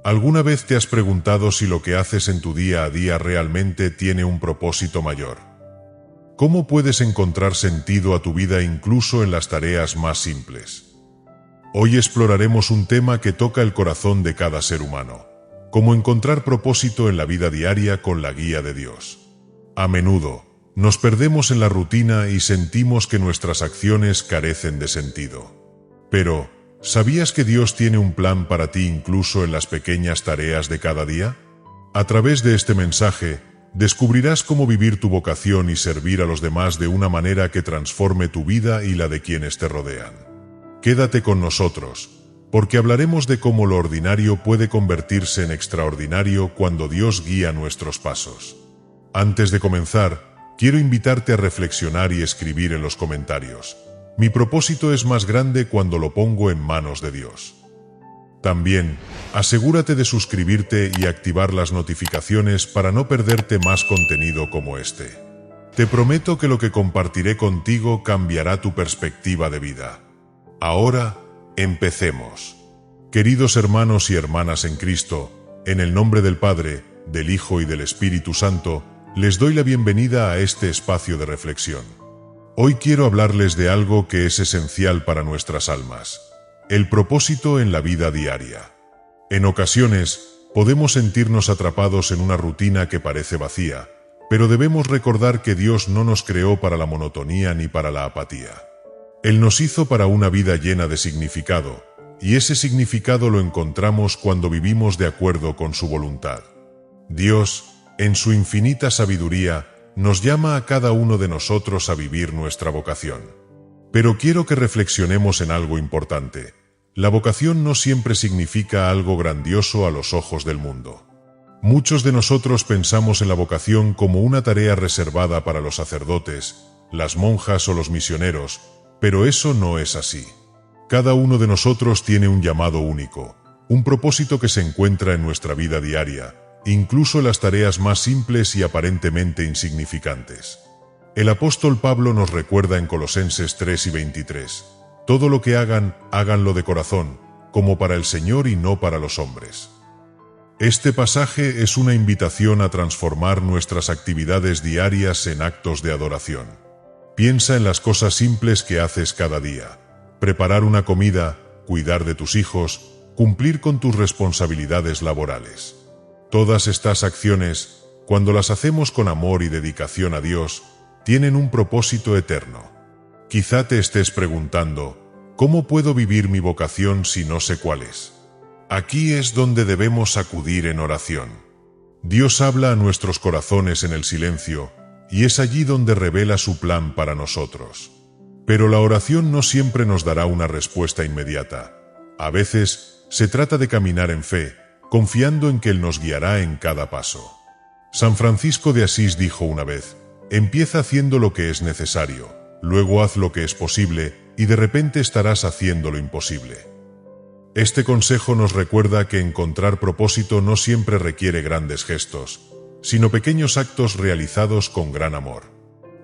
¿Alguna vez te has preguntado si lo que haces en tu día a día realmente tiene un propósito mayor? ¿Cómo puedes encontrar sentido a tu vida incluso en las tareas más simples? Hoy exploraremos un tema que toca el corazón de cada ser humano: cómo encontrar propósito en la vida diaria con la guía de Dios. A menudo, nos perdemos en la rutina y sentimos que nuestras acciones carecen de sentido. Pero, ¿sabías que Dios tiene un plan para ti incluso en las pequeñas tareas de cada día? A través de este mensaje, descubrirás cómo vivir tu vocación y servir a los demás de una manera que transforme tu vida y la de quienes te rodean. Quédate con nosotros, porque hablaremos de cómo lo ordinario puede convertirse en extraordinario cuando Dios guía nuestros pasos. Antes de comenzar, quiero invitarte a reflexionar y escribir en los comentarios: mi propósito es más grande cuando lo pongo en manos de Dios. También, asegúrate de suscribirte y activar las notificaciones para no perderte más contenido como este. Te prometo que lo que compartiré contigo cambiará tu perspectiva de vida. Ahora, empecemos. Queridos hermanos y hermanas en Cristo, en el nombre del Padre, del Hijo y del Espíritu Santo, les doy la bienvenida a este espacio de reflexión. Hoy quiero hablarles de algo que es esencial para nuestras almas: el propósito en la vida diaria. En ocasiones, podemos sentirnos atrapados en una rutina que parece vacía, pero debemos recordar que Dios no nos creó para la monotonía ni para la apatía. Él nos hizo para una vida llena de significado, y ese significado lo encontramos cuando vivimos de acuerdo con su voluntad. Dios, en su infinita sabiduría, nos llama a cada uno de nosotros a vivir nuestra vocación. Pero quiero que reflexionemos en algo importante. La vocación no siempre significa algo grandioso a los ojos del mundo. Muchos de nosotros pensamos en la vocación como una tarea reservada para los sacerdotes, las monjas o los misioneros, pero eso no es así. Cada uno de nosotros tiene un llamado único, un propósito que se encuentra en nuestra vida diaria, incluso en las tareas más simples y aparentemente insignificantes. El apóstol Pablo nos recuerda en Colosenses 3:23: todo lo que hagan, háganlo de corazón, como para el Señor y no para los hombres. Este pasaje es una invitación a transformar nuestras actividades diarias en actos de adoración. Piensa en las cosas simples que haces cada día: preparar una comida, cuidar de tus hijos, cumplir con tus responsabilidades laborales. Todas estas acciones, cuando las hacemos con amor y dedicación a Dios, tienen un propósito eterno. Quizá te estés preguntando: ¿cómo puedo vivir mi vocación si no sé cuál es? Aquí es donde debemos acudir en oración. Dios habla a nuestros corazones en el silencio, y es allí donde revela su plan para nosotros. Pero la oración no siempre nos dará una respuesta inmediata. A veces, se trata de caminar en fe, confiando en que Él nos guiará en cada paso. San Francisco de Asís dijo una vez: empieza haciendo lo que es necesario, luego haz lo que es posible, y de repente estarás haciendo lo imposible. Este consejo nos recuerda que encontrar propósito no siempre requiere grandes gestos, sino pequeños actos realizados con gran amor.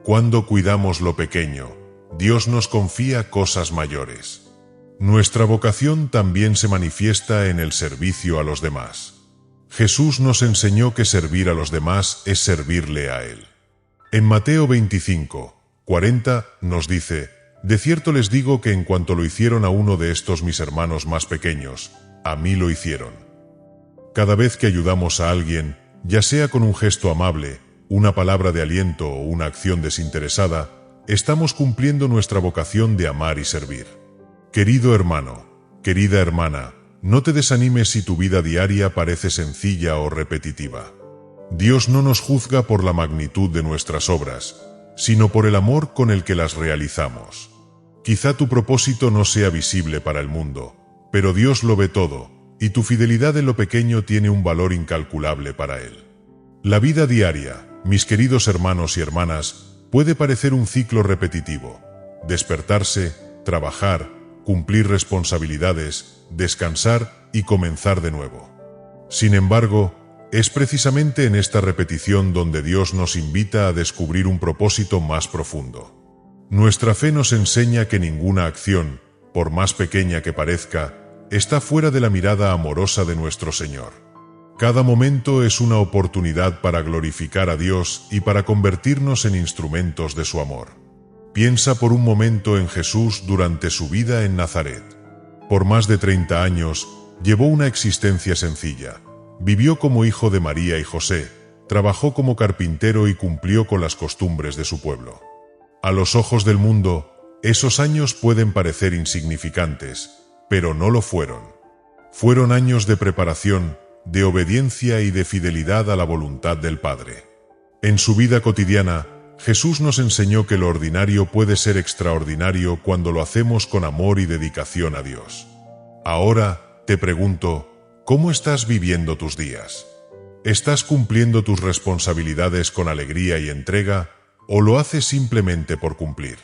Cuando cuidamos lo pequeño, Dios nos confía cosas mayores. Nuestra vocación también se manifiesta en el servicio a los demás. Jesús nos enseñó que servir a los demás es servirle a Él. En Mateo 25:40 nos dice: de cierto les digo que en cuanto lo hicieron a uno de estos mis hermanos más pequeños, a mí lo hicieron. Cada vez que ayudamos a alguien, ya sea con un gesto amable, una palabra de aliento o una acción desinteresada, estamos cumpliendo nuestra vocación de amar y servir. Querido hermano, querida hermana, no te desanimes si tu vida diaria parece sencilla o repetitiva. Dios no nos juzga por la magnitud de nuestras obras, sino por el amor con el que las realizamos. Quizá tu propósito no sea visible para el mundo, pero Dios lo ve todo, y tu fidelidad en lo pequeño tiene un valor incalculable para Él. La vida diaria, mis queridos hermanos y hermanas, puede parecer un ciclo repetitivo: despertarse, trabajar, cumplir responsabilidades, descansar y comenzar de nuevo. Sin embargo, es precisamente en esta repetición donde Dios nos invita a descubrir un propósito más profundo. Nuestra fe nos enseña que ninguna acción, por más pequeña que parezca, está fuera de la mirada amorosa de nuestro Señor. Cada momento es una oportunidad para glorificar a Dios y para convertirnos en instrumentos de su amor. Piensa por un momento en Jesús durante su vida en Nazaret. Por más de 30 años, llevó una existencia sencilla. Vivió como hijo de María y José, trabajó como carpintero y cumplió con las costumbres de su pueblo. A los ojos del mundo, esos años pueden parecer insignificantes, pero no lo fueron. Fueron años de preparación, de obediencia y de fidelidad a la voluntad del Padre. En su vida cotidiana, Jesús nos enseñó que lo ordinario puede ser extraordinario cuando lo hacemos con amor y dedicación a Dios. Ahora, te pregunto, ¿cómo estás viviendo tus días? ¿Estás cumpliendo tus responsabilidades con alegría y entrega, o lo haces simplemente por cumplir?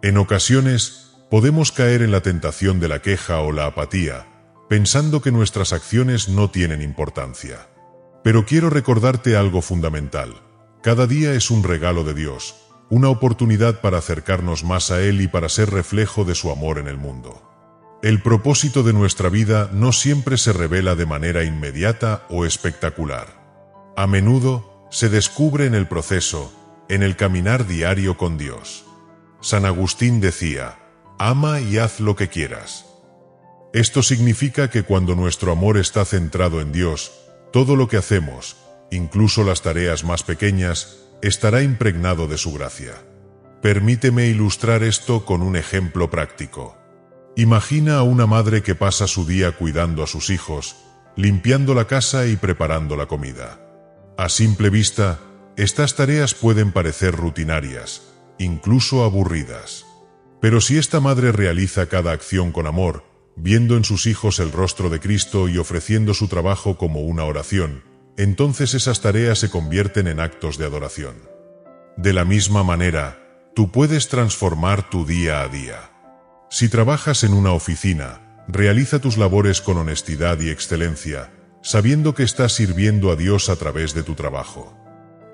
En ocasiones, podemos caer en la tentación de la queja o la apatía, pensando que nuestras acciones no tienen importancia. Pero quiero recordarte algo fundamental. Cada día es un regalo de Dios, una oportunidad para acercarnos más a Él y para ser reflejo de su amor en el mundo. El propósito de nuestra vida no siempre se revela de manera inmediata o espectacular. A menudo se descubre en el proceso, en el caminar diario con Dios. San Agustín decía: ama y haz lo que quieras. Esto significa que cuando nuestro amor está centrado en Dios, todo lo que hacemos, incluso las tareas más pequeñas, estará impregnado de su gracia. Permíteme ilustrar esto con un ejemplo práctico. Imagina a una madre que pasa su día cuidando a sus hijos, limpiando la casa y preparando la comida. A simple vista, estas tareas pueden parecer rutinarias, incluso aburridas. Pero si esta madre realiza cada acción con amor, viendo en sus hijos el rostro de Cristo y ofreciendo su trabajo como una oración, entonces esas tareas se convierten en actos de adoración. De la misma manera, tú puedes transformar tu día a día. Si trabajas en una oficina, realiza tus labores con honestidad y excelencia, sabiendo que estás sirviendo a Dios a través de tu trabajo.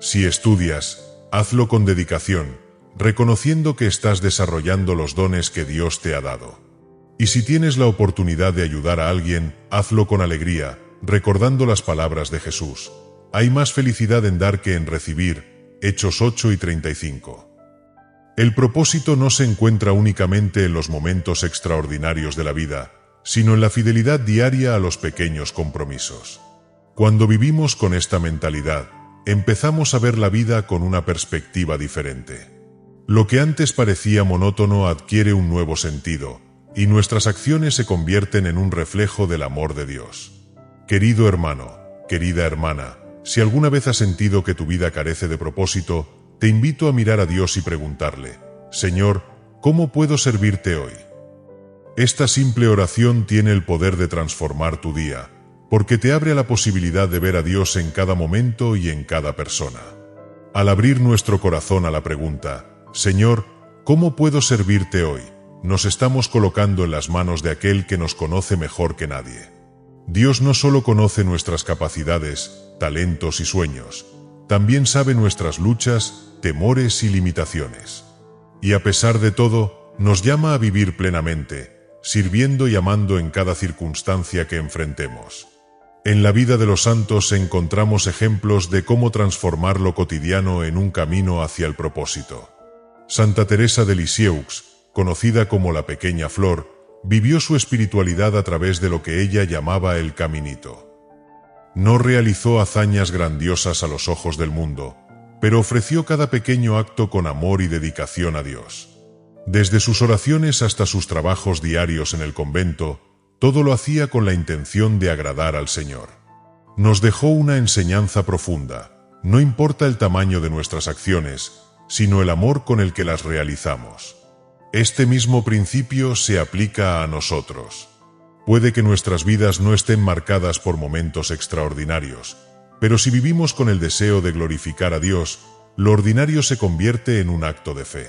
Si estudias, hazlo con dedicación, reconociendo que estás desarrollando los dones que Dios te ha dado. Y si tienes la oportunidad de ayudar a alguien, hazlo con alegría, recordando las palabras de Jesús: hay más felicidad en dar que en recibir. Hechos 8:35. El propósito no se encuentra únicamente en los momentos extraordinarios de la vida, sino en la fidelidad diaria a los pequeños compromisos. Cuando vivimos con esta mentalidad, empezamos a ver la vida con una perspectiva diferente. Lo que antes parecía monótono adquiere un nuevo sentido, y nuestras acciones se convierten en un reflejo del amor de Dios. Querido hermano, querida hermana, si alguna vez has sentido que tu vida carece de propósito, te invito a mirar a Dios y preguntarle: Señor, ¿cómo puedo servirte hoy? Esta simple oración tiene el poder de transformar tu día, porque te abre la posibilidad de ver a Dios en cada momento y en cada persona. Al abrir nuestro corazón a la pregunta: Señor, ¿cómo puedo servirte hoy?, nos estamos colocando en las manos de aquel que nos conoce mejor que nadie. Dios no solo conoce nuestras capacidades, talentos y sueños, también sabe nuestras luchas, temores y limitaciones. Y a pesar de todo, nos llama a vivir plenamente, sirviendo y amando en cada circunstancia que enfrentemos. En la vida de los santos encontramos ejemplos de cómo transformar lo cotidiano en un camino hacia el propósito. Santa Teresa de Lisieux, conocida como la Pequeña Flor, vivió su espiritualidad a través de lo que ella llamaba el caminito. No realizó hazañas grandiosas a los ojos del mundo, pero ofreció cada pequeño acto con amor y dedicación a Dios. Desde sus oraciones hasta sus trabajos diarios en el convento, todo lo hacía con la intención de agradar al Señor. Nos dejó una enseñanza profunda: no importa el tamaño de nuestras acciones, sino el amor con el que las realizamos. Este mismo principio se aplica a nosotros. Puede que nuestras vidas no estén marcadas por momentos extraordinarios, pero si vivimos con el deseo de glorificar a Dios, lo ordinario se convierte en un acto de fe.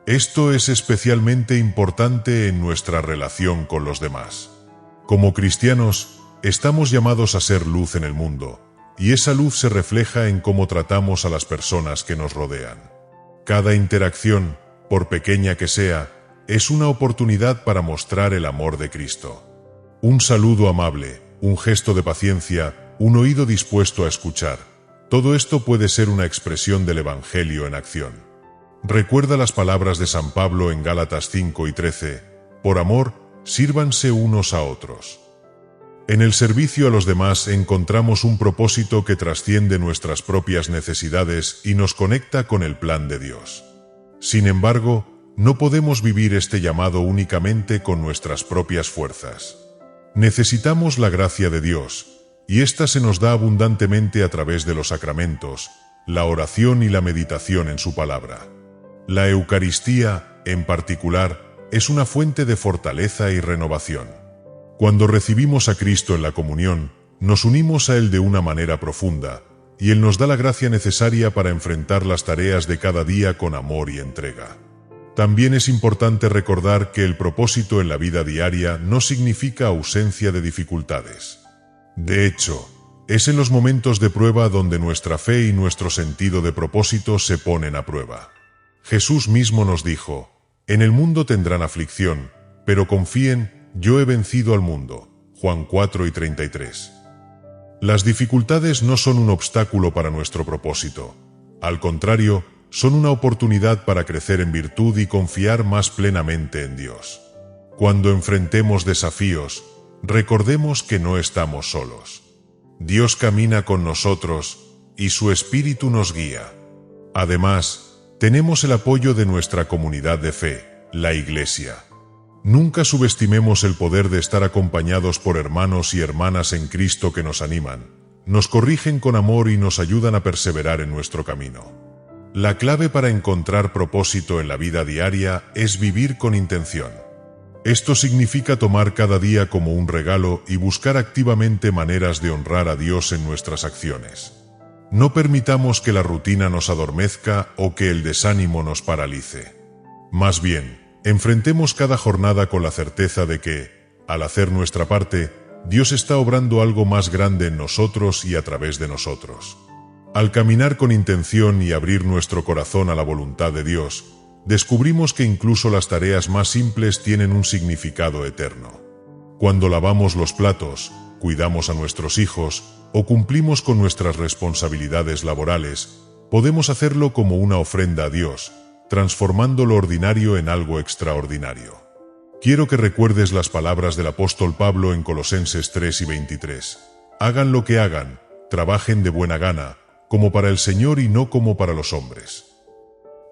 Esto es especialmente importante en nuestra relación con los demás. Como cristianos, estamos llamados a ser luz en el mundo, y esa luz se refleja en cómo tratamos a las personas que nos rodean. Cada interacción, por pequeña que sea, es una oportunidad para mostrar el amor de Cristo. Un saludo amable, un gesto de paciencia, un oído dispuesto a escuchar. Todo esto puede ser una expresión del Evangelio en acción. Recuerda las palabras de San Pablo en Gálatas 5:13, por amor, sírvanse unos a otros. En el servicio a los demás encontramos un propósito que trasciende nuestras propias necesidades y nos conecta con el plan de Dios. Sin embargo, no podemos vivir este llamado únicamente con nuestras propias fuerzas. Necesitamos la gracia de Dios, y ésta se nos da abundantemente a través de los sacramentos, la oración y la meditación en su palabra. La Eucaristía, en particular, es una fuente de fortaleza y renovación. Cuando recibimos a Cristo en la comunión, nos unimos a Él de una manera profunda, y Él nos da la gracia necesaria para enfrentar las tareas de cada día con amor y entrega. También es importante recordar que el propósito en la vida diaria no significa ausencia de dificultades. De hecho, es en los momentos de prueba donde nuestra fe y nuestro sentido de propósito se ponen a prueba. Jesús mismo nos dijo: «En el mundo tendrán aflicción, pero confíen, yo he vencido al mundo». Juan 4:33. Las dificultades no son un obstáculo para nuestro propósito. Al contrario, son una oportunidad para crecer en virtud y confiar más plenamente en Dios. Cuando enfrentemos desafíos, recordemos que no estamos solos. Dios camina con nosotros y su Espíritu nos guía. Además, tenemos el apoyo de nuestra comunidad de fe, la Iglesia. Nunca subestimemos el poder de estar acompañados por hermanos y hermanas en Cristo que nos animan, nos corrigen con amor y nos ayudan a perseverar en nuestro camino. La clave para encontrar propósito en la vida diaria es vivir con intención. Esto significa tomar cada día como un regalo y buscar activamente maneras de honrar a Dios en nuestras acciones. No permitamos que la rutina nos adormezca o que el desánimo nos paralice. Más bien, enfrentemos cada jornada con la certeza de que, al hacer nuestra parte, Dios está obrando algo más grande en nosotros y a través de nosotros. Al caminar con intención y abrir nuestro corazón a la voluntad de Dios, descubrimos que incluso las tareas más simples tienen un significado eterno. Cuando lavamos los platos, cuidamos a nuestros hijos o cumplimos con nuestras responsabilidades laborales, podemos hacerlo como una ofrenda a Dios, transformando lo ordinario en algo extraordinario. Quiero que recuerdes las palabras del apóstol Pablo en Colosenses 3:23. Hagan lo que hagan, trabajen de buena gana, como para el Señor y no como para los hombres.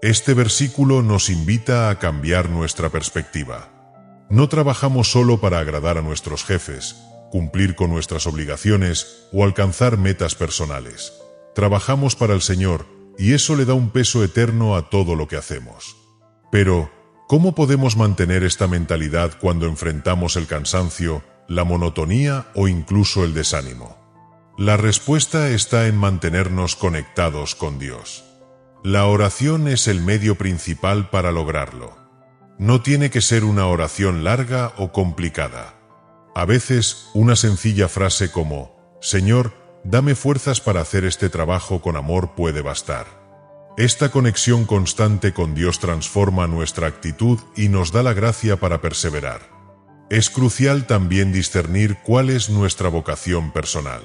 Este versículo nos invita a cambiar nuestra perspectiva. No trabajamos solo para agradar a nuestros jefes, cumplir con nuestras obligaciones o alcanzar metas personales. Trabajamos para el Señor y eso le da un peso eterno a todo lo que hacemos. Pero, ¿cómo podemos mantener esta mentalidad cuando enfrentamos el cansancio, la monotonía o incluso el desánimo? La respuesta está en mantenernos conectados con Dios. La oración es el medio principal para lograrlo. No tiene que ser una oración larga o complicada. A veces, una sencilla frase como: «Señor, dame fuerzas para hacer este trabajo con amor» puede bastar. Esta conexión constante con Dios transforma nuestra actitud y nos da la gracia para perseverar. Es crucial también discernir cuál es nuestra vocación personal.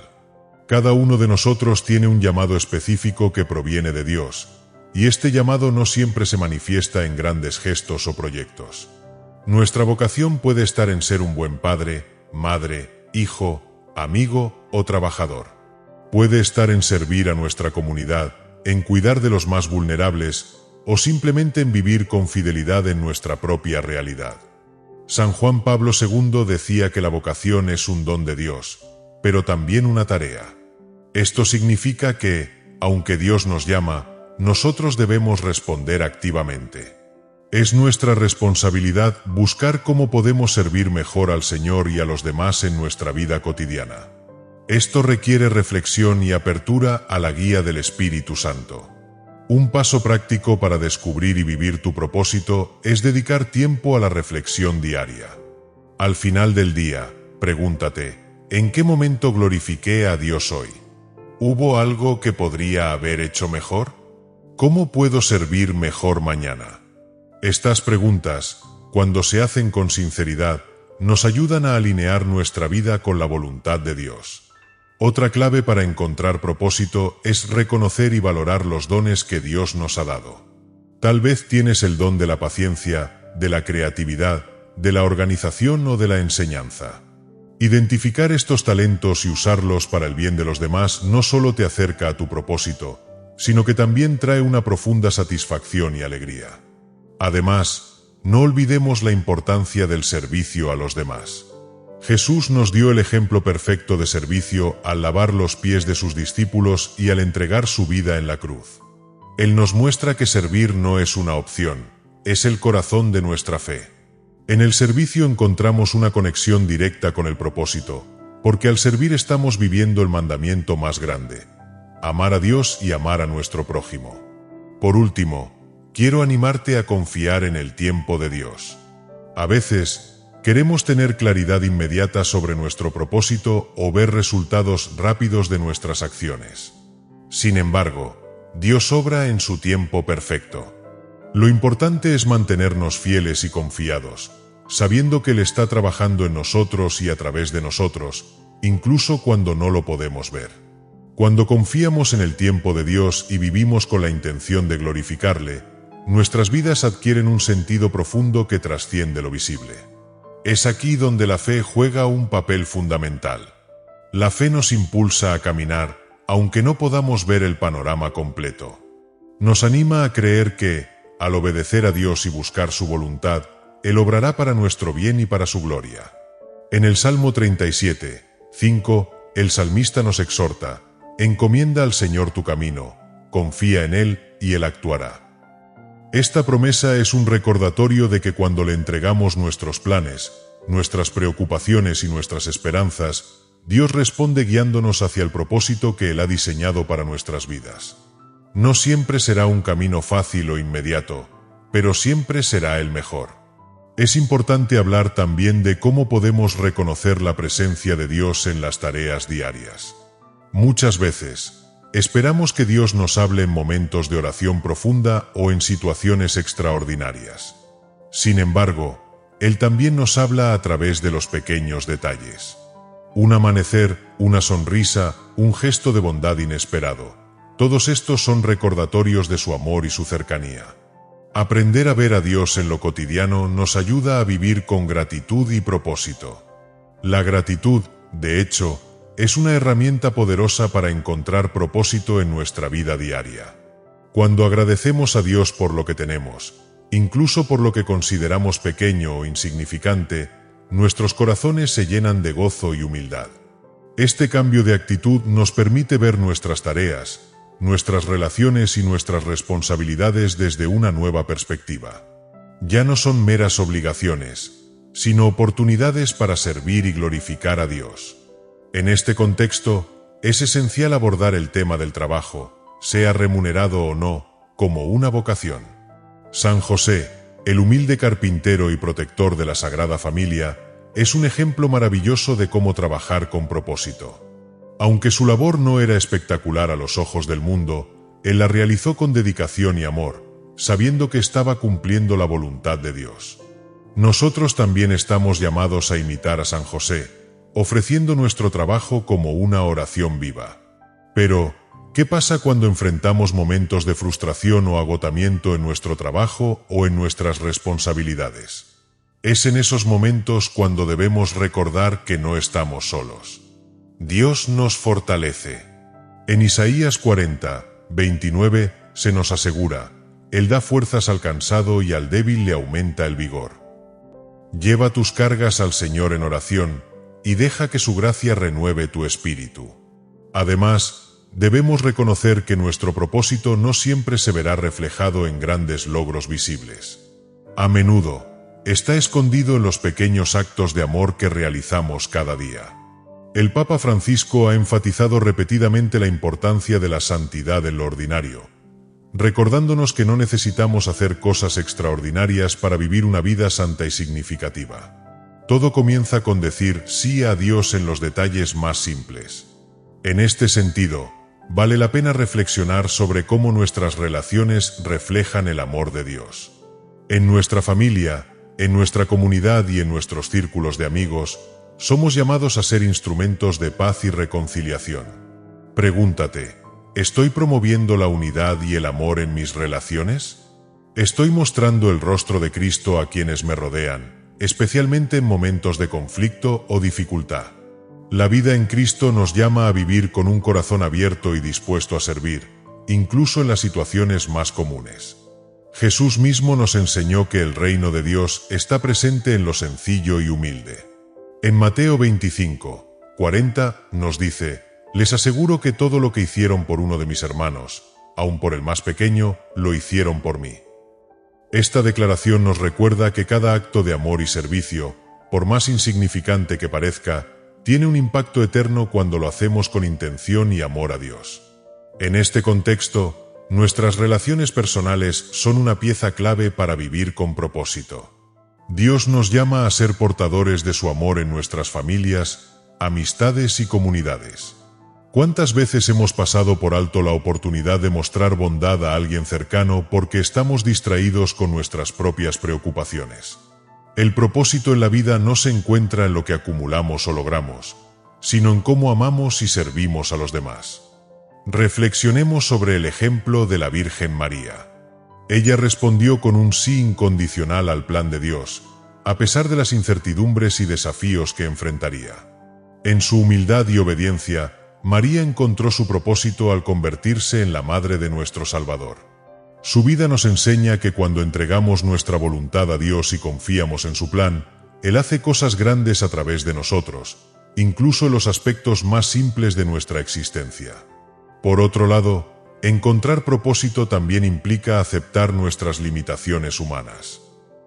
Cada uno de nosotros tiene un llamado específico que proviene de Dios, y este llamado no siempre se manifiesta en grandes gestos o proyectos. Nuestra vocación puede estar en ser un buen padre, madre, hijo, amigo o trabajador. Puede estar en servir a nuestra comunidad, en cuidar de los más vulnerables, o simplemente en vivir con fidelidad en nuestra propia realidad. San Juan Pablo II decía que la vocación es un don de Dios, pero también una tarea. Esto significa que, aunque Dios nos llama, nosotros debemos responder activamente. Es nuestra responsabilidad buscar cómo podemos servir mejor al Señor y a los demás en nuestra vida cotidiana. Esto requiere reflexión y apertura a la guía del Espíritu Santo. Un paso práctico para descubrir y vivir tu propósito es dedicar tiempo a la reflexión diaria. Al final del día, pregúntate: ¿en qué momento glorifiqué a Dios hoy? ¿Hubo algo que podría haber hecho mejor? ¿Cómo puedo servir mejor mañana? Estas preguntas, cuando se hacen con sinceridad, nos ayudan a alinear nuestra vida con la voluntad de Dios. Otra clave para encontrar propósito es reconocer y valorar los dones que Dios nos ha dado. Tal vez tienes el don de la paciencia, de la creatividad, de la organización o de la enseñanza. Identificar estos talentos y usarlos para el bien de los demás no solo te acerca a tu propósito, sino que también trae una profunda satisfacción y alegría. Además, no olvidemos la importancia del servicio a los demás. Jesús nos dio el ejemplo perfecto de servicio al lavar los pies de sus discípulos y al entregar su vida en la cruz. Él nos muestra que servir no es una opción, es el corazón de nuestra fe. En el servicio encontramos una conexión directa con el propósito, porque al servir estamos viviendo el mandamiento más grande: amar a Dios y amar a nuestro prójimo. Por último, quiero animarte a confiar en el tiempo de Dios. A veces, queremos tener claridad inmediata sobre nuestro propósito o ver resultados rápidos de nuestras acciones. Sin embargo, Dios obra en su tiempo perfecto. Lo importante es mantenernos fieles y confiados, sabiendo que Él está trabajando en nosotros y a través de nosotros, incluso cuando no lo podemos ver. Cuando confiamos en el tiempo de Dios y vivimos con la intención de glorificarle, nuestras vidas adquieren un sentido profundo que trasciende lo visible. Es aquí donde la fe juega un papel fundamental. La fe nos impulsa a caminar, aunque no podamos ver el panorama completo. Nos anima a creer que, al obedecer a Dios y buscar su voluntad, Él obrará para nuestro bien y para su gloria. En el Salmo 37, 5, el salmista nos exhorta: encomienda al Señor tu camino, confía en Él y Él actuará. Esta promesa es un recordatorio de que cuando le entregamos nuestros planes, nuestras preocupaciones y nuestras esperanzas, Dios responde guiándonos hacia el propósito que Él ha diseñado para nuestras vidas. No siempre será un camino fácil o inmediato, pero siempre será el mejor. Es importante hablar también de cómo podemos reconocer la presencia de Dios en las tareas diarias. Muchas veces, esperamos que Dios nos hable en momentos de oración profunda o en situaciones extraordinarias. Sin embargo, Él también nos habla a través de los pequeños detalles. Un amanecer, una sonrisa, un gesto de bondad inesperado. Todos estos son recordatorios de su amor y su cercanía. Aprender a ver a Dios en lo cotidiano nos ayuda a vivir con gratitud y propósito. La gratitud, de hecho, es una herramienta poderosa para encontrar propósito en nuestra vida diaria. Cuando agradecemos a Dios por lo que tenemos, incluso por lo que consideramos pequeño o insignificante, nuestros corazones se llenan de gozo y humildad. Este cambio de actitud nos permite ver nuestras tareas, nuestras relaciones y nuestras responsabilidades desde una nueva perspectiva. Ya no son meras obligaciones, sino oportunidades para servir y glorificar a Dios. En este contexto, es esencial abordar el tema del trabajo, sea remunerado o no, como una vocación. San José, el humilde carpintero y protector de la Sagrada Familia, es un ejemplo maravilloso de cómo trabajar con propósito. Aunque su labor no era espectacular a los ojos del mundo, él la realizó con dedicación y amor, sabiendo que estaba cumpliendo la voluntad de Dios. Nosotros también estamos llamados a imitar a San José, ofreciendo nuestro trabajo como una oración viva. Pero, ¿qué pasa cuando enfrentamos momentos de frustración o agotamiento en nuestro trabajo o en nuestras responsabilidades? Es en esos momentos cuando debemos recordar que no estamos solos. Dios nos fortalece. En Isaías 40, 29, se nos asegura: Él da fuerzas al cansado y al débil le aumenta el vigor. Lleva tus cargas al Señor en oración y deja que su gracia renueve tu espíritu. Además, debemos reconocer que nuestro propósito no siempre se verá reflejado en grandes logros visibles. A menudo, está escondido en los pequeños actos de amor que realizamos cada día. El Papa Francisco ha enfatizado repetidamente la importancia de la santidad en lo ordinario, recordándonos que no necesitamos hacer cosas extraordinarias para vivir una vida santa y significativa. Todo comienza con decir sí a Dios en los detalles más simples. En este sentido, vale la pena reflexionar sobre cómo nuestras relaciones reflejan el amor de Dios. En nuestra familia, En nuestra comunidad y en nuestros círculos de amigos, somos llamados a ser instrumentos de paz y reconciliación. Pregúntate, ¿estoy promoviendo la unidad y el amor en mis relaciones? ¿Estoy mostrando el rostro de Cristo a quienes me rodean, especialmente en momentos de conflicto o dificultad? La vida en Cristo nos llama a vivir con un corazón abierto y dispuesto a servir, incluso en las situaciones más comunes. Jesús mismo nos enseñó que el reino de Dios está presente en lo sencillo y humilde. En Mateo 25:40 nos dice: «Les aseguro que todo lo que hicieron por uno de mis hermanos, aun por el más pequeño, lo hicieron por mí». Esta declaración nos recuerda que cada acto de amor y servicio, por más insignificante que parezca, tiene un impacto eterno cuando lo hacemos con intención y amor a Dios. En este contexto, nuestras relaciones personales son una pieza clave para vivir con propósito. Dios nos llama a ser portadores de su amor en nuestras familias, amistades y comunidades. ¿Cuántas veces hemos pasado por alto la oportunidad de mostrar bondad a alguien cercano porque estamos distraídos con nuestras propias preocupaciones? El propósito en la vida no se encuentra en lo que acumulamos o logramos, sino en cómo amamos y servimos a los demás. Reflexionemos sobre el ejemplo de la Virgen María. Ella respondió con un sí incondicional al plan de Dios, a pesar de las incertidumbres y desafíos que enfrentaría. En su humildad y obediencia, María encontró su propósito al convertirse en la madre de nuestro Salvador. Su vida nos enseña que cuando entregamos nuestra voluntad a Dios y confiamos en su plan, Él hace cosas grandes a través de nosotros, incluso en los aspectos más simples de nuestra existencia. Por otro lado, encontrar propósito también implica aceptar nuestras limitaciones humanas.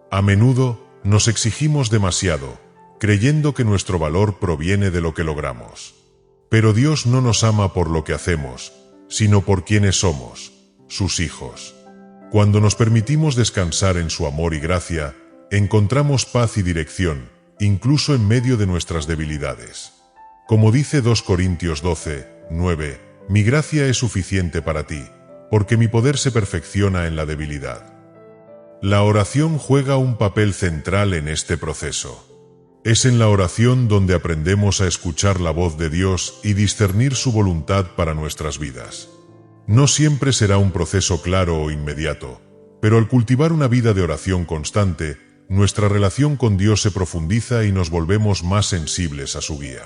A menudo, nos exigimos demasiado, creyendo que nuestro valor proviene de lo que logramos. Pero Dios no nos ama por lo que hacemos, sino por quienes somos, sus hijos. Cuando nos permitimos descansar en su amor y gracia, encontramos paz y dirección, incluso en medio de nuestras debilidades. Como dice 2 Corintios 12:9, «Mi gracia es suficiente para ti, porque mi poder se perfecciona en la debilidad». La oración juega un papel central en este proceso. Es en la oración donde aprendemos a escuchar la voz de Dios y discernir su voluntad para nuestras vidas. No siempre será un proceso claro o inmediato, pero al cultivar una vida de oración constante, nuestra relación con Dios se profundiza y nos volvemos más sensibles a su guía.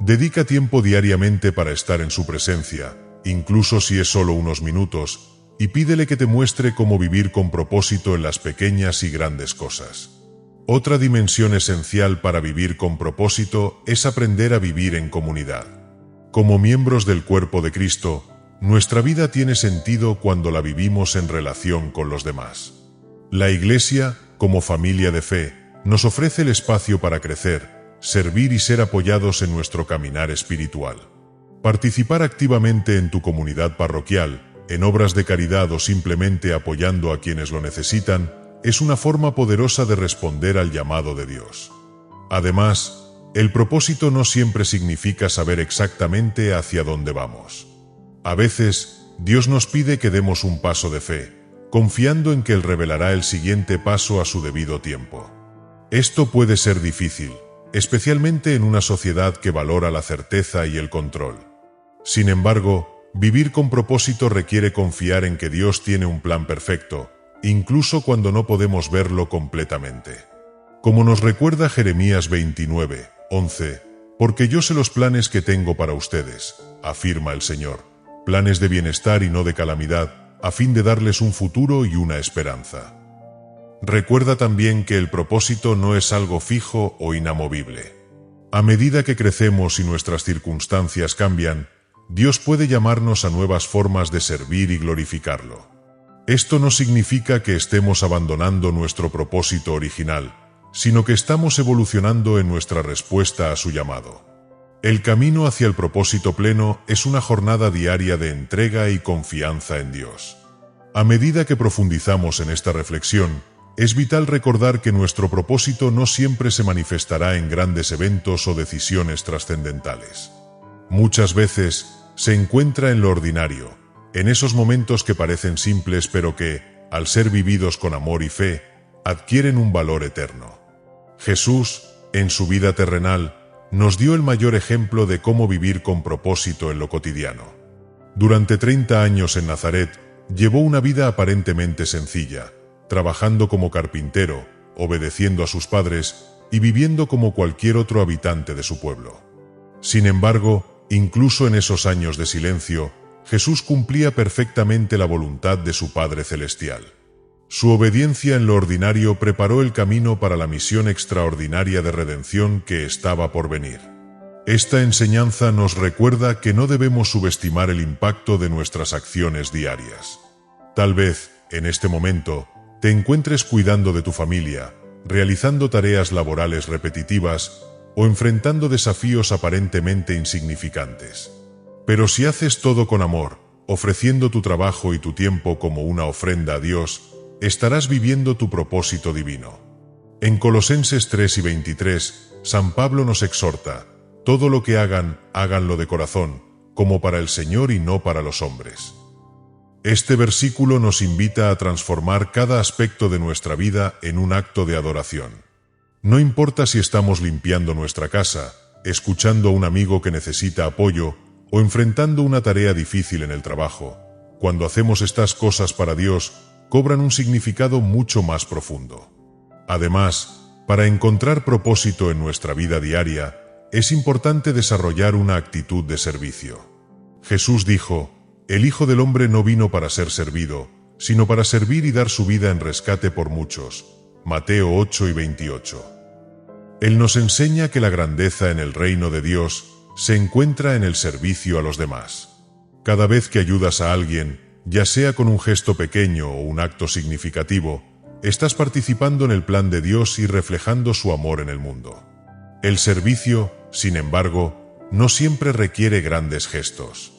Dedica tiempo diariamente para estar en su presencia, incluso si es solo unos minutos, y pídele que te muestre cómo vivir con propósito en las pequeñas y grandes cosas. Otra dimensión esencial para vivir con propósito es aprender a vivir en comunidad. Como miembros del cuerpo de Cristo, nuestra vida tiene sentido cuando la vivimos en relación con los demás. La Iglesia, como familia de fe, nos ofrece el espacio para crecer, servir y ser apoyados en nuestro caminar espiritual. Participar activamente en tu comunidad parroquial, en obras de caridad o simplemente apoyando a quienes lo necesitan, es una forma poderosa de responder al llamado de Dios. Además, el propósito no siempre significa saber exactamente hacia dónde vamos. A veces, Dios nos pide que demos un paso de fe, confiando en que Él revelará el siguiente paso a su debido tiempo. Esto puede ser difícil, especialmente en una sociedad que valora la certeza y el control. Sin embargo, vivir con propósito requiere confiar en que Dios tiene un plan perfecto, incluso cuando no podemos verlo completamente. Como nos recuerda Jeremías 29:11, «Porque yo sé los planes que tengo para ustedes», afirma el Señor, «planes de bienestar y no de calamidad, a fin de darles un futuro y una esperanza». Recuerda también que el propósito no es algo fijo o inamovible. A medida que crecemos y nuestras circunstancias cambian, Dios puede llamarnos a nuevas formas de servir y glorificarlo. Esto no significa que estemos abandonando nuestro propósito original, sino que estamos evolucionando en nuestra respuesta a su llamado. El camino hacia el propósito pleno es una jornada diaria de entrega y confianza en Dios. A medida que profundizamos en esta reflexión, es vital recordar que nuestro propósito no siempre se manifestará en grandes eventos o decisiones trascendentales. Muchas veces se encuentra en lo ordinario, en esos momentos que parecen simples pero que, al ser vividos con amor y fe, adquieren un valor eterno. Jesús, en su vida terrenal, nos dio el mayor ejemplo de cómo vivir con propósito en lo cotidiano. Durante 30 años en Nazaret, llevó una vida aparentemente sencilla, trabajando como carpintero, obedeciendo a sus padres y viviendo como cualquier otro habitante de su pueblo. Sin embargo, incluso en esos años de silencio, Jesús cumplía perfectamente la voluntad de su Padre Celestial. Su obediencia en lo ordinario preparó el camino para la misión extraordinaria de redención que estaba por venir. Esta enseñanza nos recuerda que no debemos subestimar el impacto de nuestras acciones diarias. Tal vez, en este momento, te encuentres cuidando de tu familia, realizando tareas laborales repetitivas o enfrentando desafíos aparentemente insignificantes. Pero si haces todo con amor, ofreciendo tu trabajo y tu tiempo como una ofrenda a Dios, estarás viviendo tu propósito divino. En Colosenses 3 y 23, San Pablo nos exhorta: todo lo que hagan, háganlo de corazón, como para el Señor y no para los hombres. Este versículo nos invita a transformar cada aspecto de nuestra vida en un acto de adoración. No importa si estamos limpiando nuestra casa, escuchando a un amigo que necesita apoyo o enfrentando una tarea difícil en el trabajo. Cuando hacemos estas cosas para Dios, cobran un significado mucho más profundo. Además, para encontrar propósito en nuestra vida diaria, es importante desarrollar una actitud de servicio. Jesús dijo: el Hijo del Hombre no vino para ser servido, sino para servir y dar su vida en rescate por muchos. Mateo 8 y 28. Él nos enseña que la grandeza en el reino de Dios se encuentra en el servicio a los demás. Cada vez que ayudas a alguien, ya sea con un gesto pequeño o un acto significativo, estás participando en el plan de Dios y reflejando su amor en el mundo. El servicio, sin embargo, no siempre requiere grandes gestos.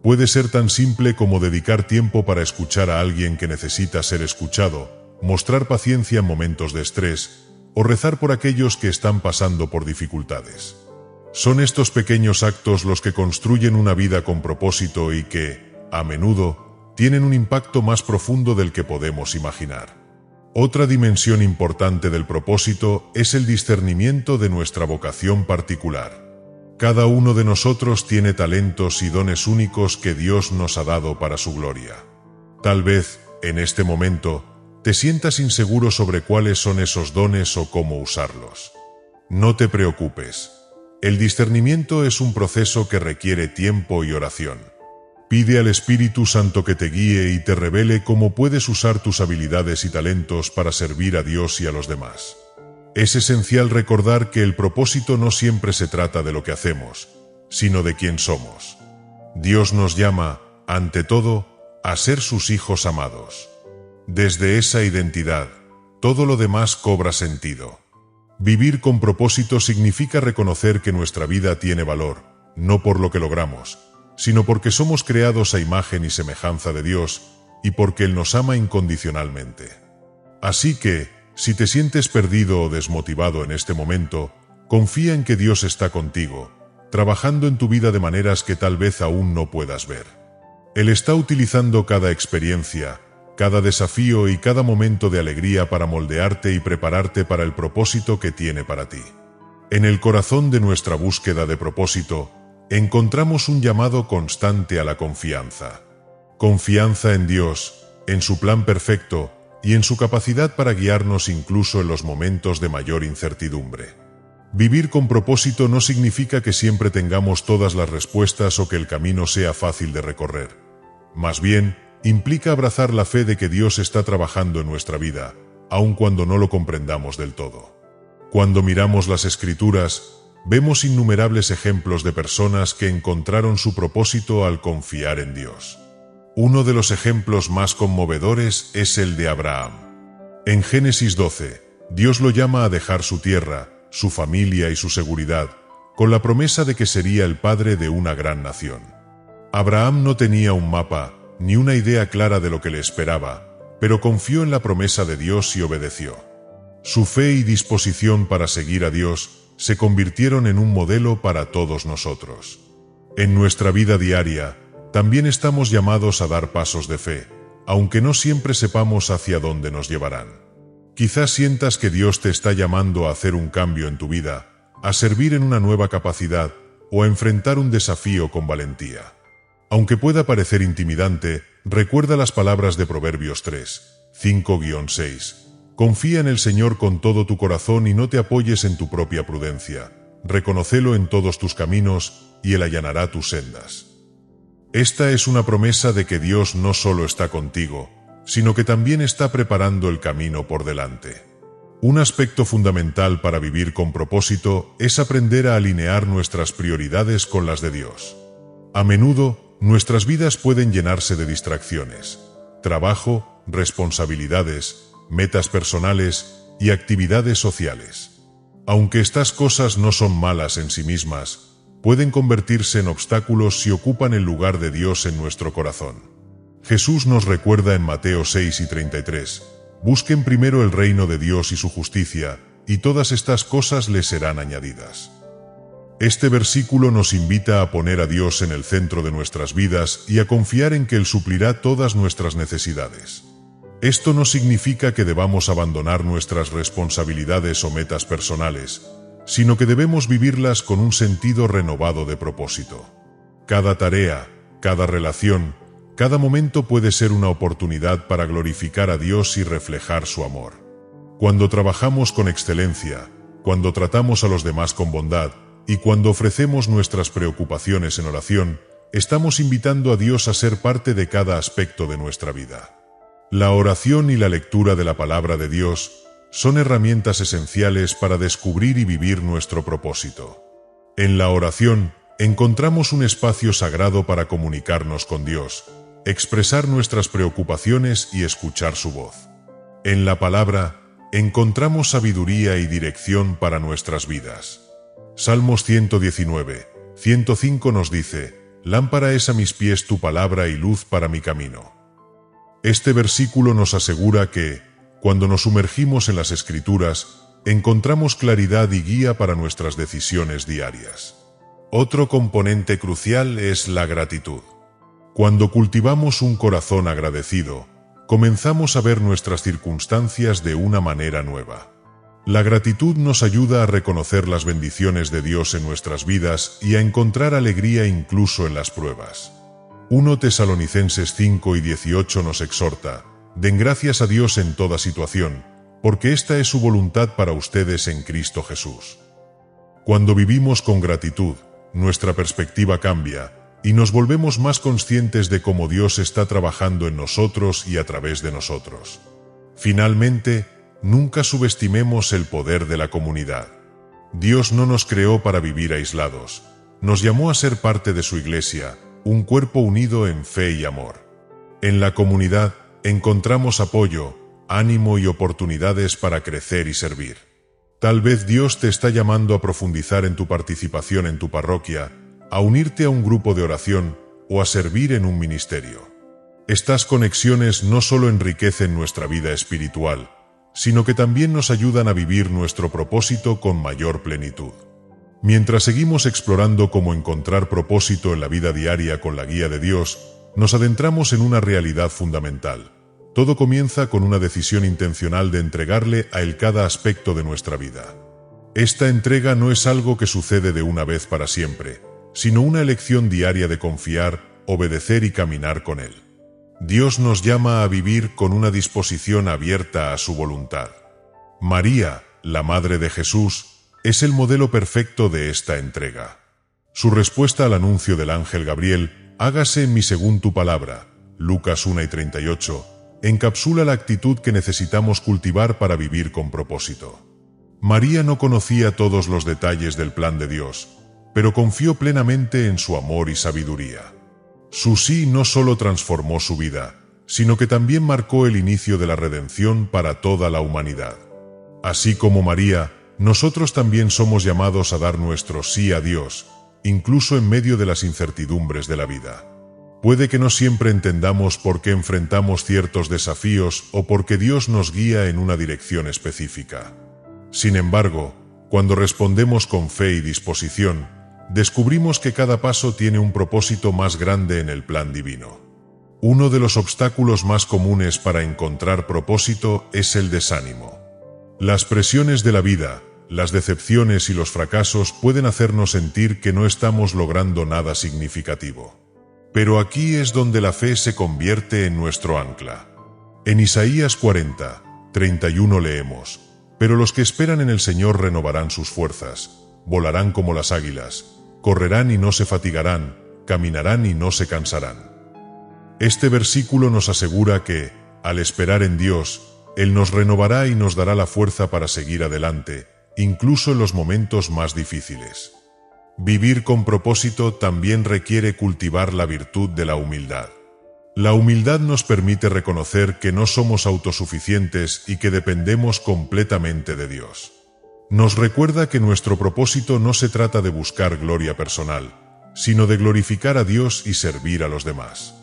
Puede ser tan simple como dedicar tiempo para escuchar a alguien que necesita ser escuchado, mostrar paciencia en momentos de estrés, o rezar por aquellos que están pasando por dificultades. Son estos pequeños actos los que construyen una vida con propósito y que, a menudo, tienen un impacto más profundo del que podemos imaginar. Otra dimensión importante del propósito es el discernimiento de nuestra vocación particular. Cada uno de nosotros tiene talentos y dones únicos que Dios nos ha dado para su gloria. Tal vez, en este momento, te sientas inseguro sobre cuáles son esos dones o cómo usarlos. No te preocupes. El discernimiento es un proceso que requiere tiempo y oración. Pide al Espíritu Santo que te guíe y te revele cómo puedes usar tus habilidades y talentos para servir a Dios y a los demás. Es esencial recordar que el propósito no siempre se trata de lo que hacemos, sino de quién somos. Dios nos llama, ante todo, a ser sus hijos amados. Desde esa identidad, todo lo demás cobra sentido. Vivir con propósito significa reconocer que nuestra vida tiene valor, no por lo que logramos, sino porque somos creados a imagen y semejanza de Dios y porque Él nos ama incondicionalmente. Así que, si te sientes perdido o desmotivado en este momento, confía en que Dios está contigo, trabajando en tu vida de maneras que tal vez aún no puedas ver. Él está utilizando cada experiencia, cada desafío y cada momento de alegría para moldearte y prepararte para el propósito que tiene para ti. En el corazón de nuestra búsqueda de propósito, encontramos un llamado constante a la confianza. Confianza en Dios, en su plan perfecto, y en su capacidad para guiarnos incluso en los momentos de mayor incertidumbre. Vivir con propósito no significa que siempre tengamos todas las respuestas o que el camino sea fácil de recorrer. Más bien, implica abrazar la fe de que Dios está trabajando en nuestra vida, aun cuando no lo comprendamos del todo. Cuando miramos las Escrituras, vemos innumerables ejemplos de personas que encontraron su propósito al confiar en Dios. Uno de los ejemplos más conmovedores es el de Abraham. En Génesis 12, Dios lo llama a dejar su tierra, su familia y su seguridad, con la promesa de que sería el padre de una gran nación. Abraham no tenía un mapa, ni una idea clara de lo que le esperaba, pero confió en la promesa de Dios y obedeció. Su fe y disposición para seguir a Dios se convirtieron en un modelo para todos nosotros. En nuestra vida diaria, también estamos llamados a dar pasos de fe, aunque no siempre sepamos hacia dónde nos llevarán. Quizás sientas que Dios te está llamando a hacer un cambio en tu vida, a servir en una nueva capacidad o a enfrentar un desafío con valentía. Aunque pueda parecer intimidante, recuerda las palabras de Proverbios 3, 5-6. Confía en el Señor con todo tu corazón y no te apoyes en tu propia prudencia. Reconócelo en todos tus caminos y Él allanará tus sendas. Esta es una promesa de que Dios no solo está contigo, sino que también está preparando el camino por delante. Un aspecto fundamental para vivir con propósito es aprender a alinear nuestras prioridades con las de Dios. A menudo, nuestras vidas pueden llenarse de distracciones, trabajo, responsabilidades, metas personales y actividades sociales. Aunque estas cosas no son malas en sí mismas, pueden convertirse en obstáculos si ocupan el lugar de Dios en nuestro corazón. Jesús nos recuerda en Mateo 6:33, busquen primero el reino de Dios y su justicia, y todas estas cosas les serán añadidas. Este versículo nos invita a poner a Dios en el centro de nuestras vidas y a confiar en que Él suplirá todas nuestras necesidades. Esto no significa que debamos abandonar nuestras responsabilidades o metas personales, sino que debemos vivirlas con un sentido renovado de propósito. Cada tarea, cada relación, cada momento puede ser una oportunidad para glorificar a Dios y reflejar su amor. Cuando trabajamos con excelencia, cuando tratamos a los demás con bondad y cuando ofrecemos nuestras preocupaciones en oración, estamos invitando a Dios a ser parte de cada aspecto de nuestra vida. La oración y la lectura de la palabra de Dios son herramientas esenciales para descubrir y vivir nuestro propósito. En la oración, encontramos un espacio sagrado para comunicarnos con Dios, expresar nuestras preocupaciones y escuchar su voz. En la palabra, encontramos sabiduría y dirección para nuestras vidas. Salmos 119, 105 nos dice, «Lámpara es a mis pies tu palabra y luz para mi camino». Este versículo nos asegura que, cuando nos sumergimos en las Escrituras, encontramos claridad y guía para nuestras decisiones diarias. Otro componente crucial es la gratitud. Cuando cultivamos un corazón agradecido, comenzamos a ver nuestras circunstancias de una manera nueva. La gratitud nos ayuda a reconocer las bendiciones de Dios en nuestras vidas y a encontrar alegría incluso en las pruebas. 1 Tesalonicenses 5:18 nos exhorta, den gracias a Dios en toda situación, porque esta es su voluntad para ustedes en Cristo Jesús. Cuando vivimos con gratitud, nuestra perspectiva cambia y nos volvemos más conscientes de cómo Dios está trabajando en nosotros y a través de nosotros. Finalmente, nunca subestimemos el poder de la comunidad. Dios no nos creó para vivir aislados, nos llamó a ser parte de su iglesia, un cuerpo unido en fe y amor. En la comunidad encontramos apoyo, ánimo y oportunidades para crecer y servir. Tal vez Dios te está llamando a profundizar en tu participación en tu parroquia, a unirte a un grupo de oración o a servir en un ministerio. Estas conexiones no solo enriquecen nuestra vida espiritual, sino que también nos ayudan a vivir nuestro propósito con mayor plenitud. Mientras seguimos explorando cómo encontrar propósito en la vida diaria con la guía de Dios, nos adentramos en una realidad fundamental. Todo comienza con una decisión intencional de entregarle a Él cada aspecto de nuestra vida. Esta entrega no es algo que sucede de una vez para siempre, sino una elección diaria de confiar, obedecer y caminar con Él. Dios nos llama a vivir con una disposición abierta a su voluntad. María, la Madre de Jesús, es el modelo perfecto de esta entrega. Su respuesta al anuncio del ángel Gabriel, hágase en mí según tu palabra, Lucas 1:38, encapsula la actitud que necesitamos cultivar para vivir con propósito. María no conocía todos los detalles del plan de Dios, pero confió plenamente en su amor y sabiduría. Su sí no solo transformó su vida, sino que también marcó el inicio de la redención para toda la humanidad. Así como María, nosotros también somos llamados a dar nuestro sí a Dios, incluso en medio de las incertidumbres de la vida. Puede que no siempre entendamos por qué enfrentamos ciertos desafíos o por qué Dios nos guía en una dirección específica. Sin embargo, cuando respondemos con fe y disposición, descubrimos que cada paso tiene un propósito más grande en el plan divino. Uno de los obstáculos más comunes para encontrar propósito es el desánimo. Las presiones de la vida, las decepciones y los fracasos pueden hacernos sentir que no estamos logrando nada significativo. Pero aquí es donde la fe se convierte en nuestro ancla. En Isaías 40:31 leemos: «Pero los que esperan en el Señor renovarán sus fuerzas, volarán como las águilas, correrán y no se fatigarán, caminarán y no se cansarán». Este versículo nos asegura que, al esperar en Dios, Él nos renovará y nos dará la fuerza para seguir adelante, incluso en los momentos más difíciles. Vivir con propósito también requiere cultivar la virtud de la humildad. La humildad nos permite reconocer que no somos autosuficientes y que dependemos completamente de Dios. Nos recuerda que nuestro propósito no se trata de buscar gloria personal, sino de glorificar a Dios y servir a los demás.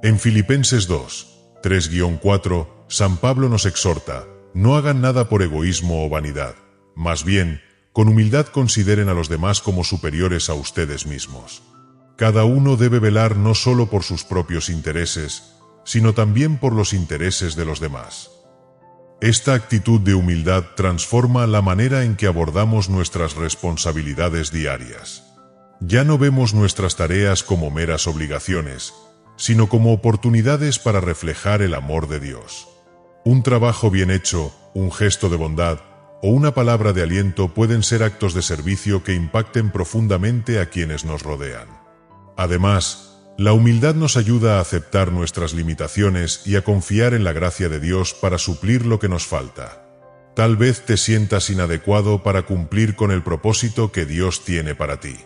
En Filipenses 2:3-4, San Pablo nos exhorta: «No hagan nada por egoísmo o vanidad, más bien, con humildad consideren a los demás como superiores a ustedes mismos». Cada uno debe velar no solo por sus propios intereses, sino también por los intereses de los demás. Esta actitud de humildad transforma la manera en que abordamos nuestras responsabilidades diarias. Ya no vemos nuestras tareas como meras obligaciones, sino como oportunidades para reflejar el amor de Dios. Un trabajo bien hecho, un gesto de bondad o una palabra de aliento pueden ser actos de servicio que impacten profundamente a quienes nos rodean. Además, la humildad nos ayuda a aceptar nuestras limitaciones y a confiar en la gracia de Dios para suplir lo que nos falta. Tal vez te sientas inadecuado para cumplir con el propósito que Dios tiene para ti.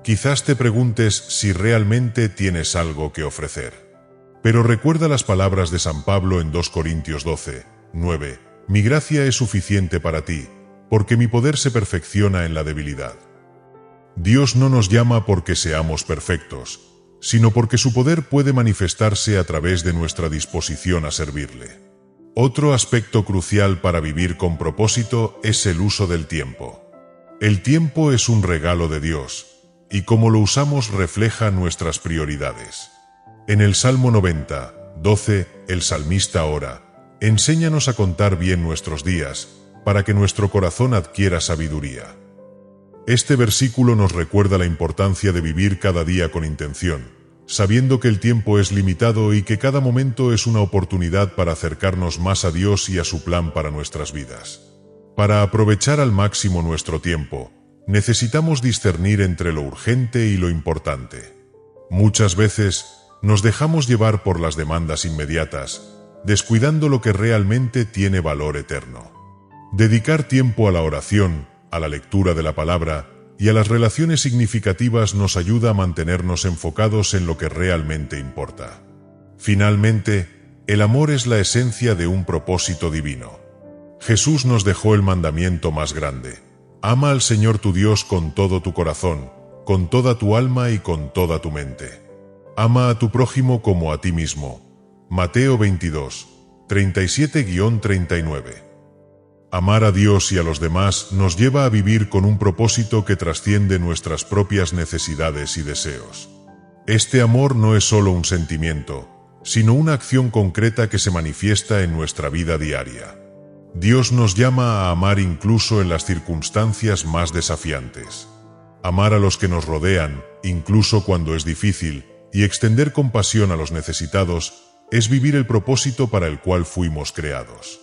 Quizás te preguntes si realmente tienes algo que ofrecer. Pero recuerda las palabras de San Pablo en 2 Corintios 12:9: «Mi gracia es suficiente para ti, porque mi poder se perfecciona en la debilidad». Dios no nos llama porque seamos perfectos, sino porque su poder puede manifestarse a través de nuestra disposición a servirle. Otro aspecto crucial para vivir con propósito es el uso del tiempo. El tiempo es un regalo de Dios, y cómo lo usamos refleja nuestras prioridades. En el Salmo 90:12, el salmista ora: «Enséñanos a contar bien nuestros días, para que nuestro corazón adquiera sabiduría». Este versículo nos recuerda la importancia de vivir cada día con intención, sabiendo que el tiempo es limitado y que cada momento es una oportunidad para acercarnos más a Dios y a su plan para nuestras vidas. Para aprovechar al máximo nuestro tiempo, necesitamos discernir entre lo urgente y lo importante. Muchas veces nos dejamos llevar por las demandas inmediatas, descuidando lo que realmente tiene valor eterno. Dedicar tiempo a la oración, a la lectura de la palabra y a las relaciones significativas nos ayuda a mantenernos enfocados en lo que realmente importa. Finalmente, el amor es la esencia de un propósito divino. Jesús nos dejó el mandamiento más grande: ama al Señor tu Dios con todo tu corazón, con toda tu alma y con toda tu mente. Ama a tu prójimo como a ti mismo. Mateo 22:37-39. Amar a Dios y a los demás nos lleva a vivir con un propósito que trasciende nuestras propias necesidades y deseos. Este amor no es solo un sentimiento, sino una acción concreta que se manifiesta en nuestra vida diaria. Dios nos llama a amar incluso en las circunstancias más desafiantes. Amar a los que nos rodean, incluso cuando es difícil, y extender compasión a los necesitados, es vivir el propósito para el cual fuimos creados.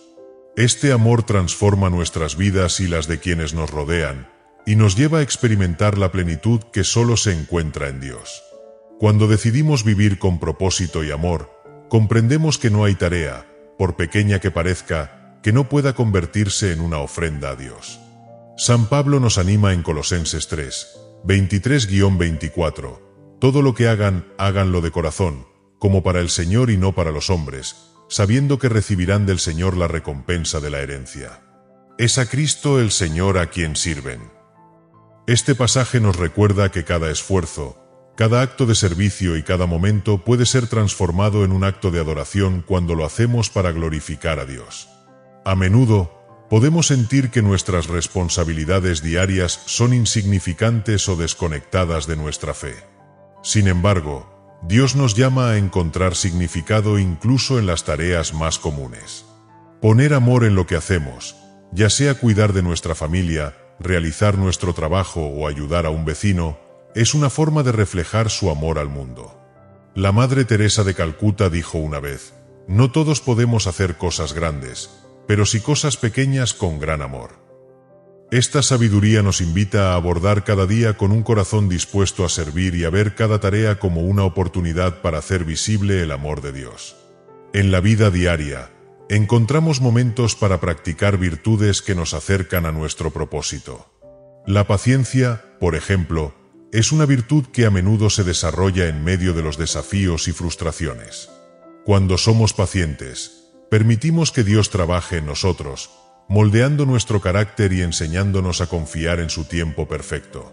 Este amor transforma nuestras vidas y las de quienes nos rodean, y nos lleva a experimentar la plenitud que solo se encuentra en Dios. Cuando decidimos vivir con propósito y amor, comprendemos que no hay tarea, por pequeña que parezca, que no pueda convertirse en una ofrenda a Dios. San Pablo nos anima en Colosenses 3:23-24: «Todo lo que hagan, háganlo de corazón, como para el Señor y no para los hombres, sabiendo que recibirán del Señor la recompensa de la herencia. Es a Cristo el Señor a quien sirven». Este pasaje nos recuerda que cada esfuerzo, cada acto de servicio y cada momento puede ser transformado en un acto de adoración cuando lo hacemos para glorificar a Dios. A menudo, podemos sentir que nuestras responsabilidades diarias son insignificantes o desconectadas de nuestra fe. Sin embargo, Dios nos llama a encontrar significado incluso en las tareas más comunes. Poner amor en lo que hacemos, ya sea cuidar de nuestra familia, realizar nuestro trabajo o ayudar a un vecino, es una forma de reflejar su amor al mundo. La Madre Teresa de Calcuta dijo una vez: no todos podemos hacer cosas grandes, pero sí cosas pequeñas con gran amor. Esta sabiduría nos invita a abordar cada día con un corazón dispuesto a servir y a ver cada tarea como una oportunidad para hacer visible el amor de Dios. En la vida diaria, encontramos momentos para practicar virtudes que nos acercan a nuestro propósito. La paciencia, por ejemplo, es una virtud que a menudo se desarrolla en medio de los desafíos y frustraciones. Cuando somos pacientes, permitimos que Dios trabaje en nosotros, moldeando nuestro carácter y enseñándonos a confiar en su tiempo perfecto.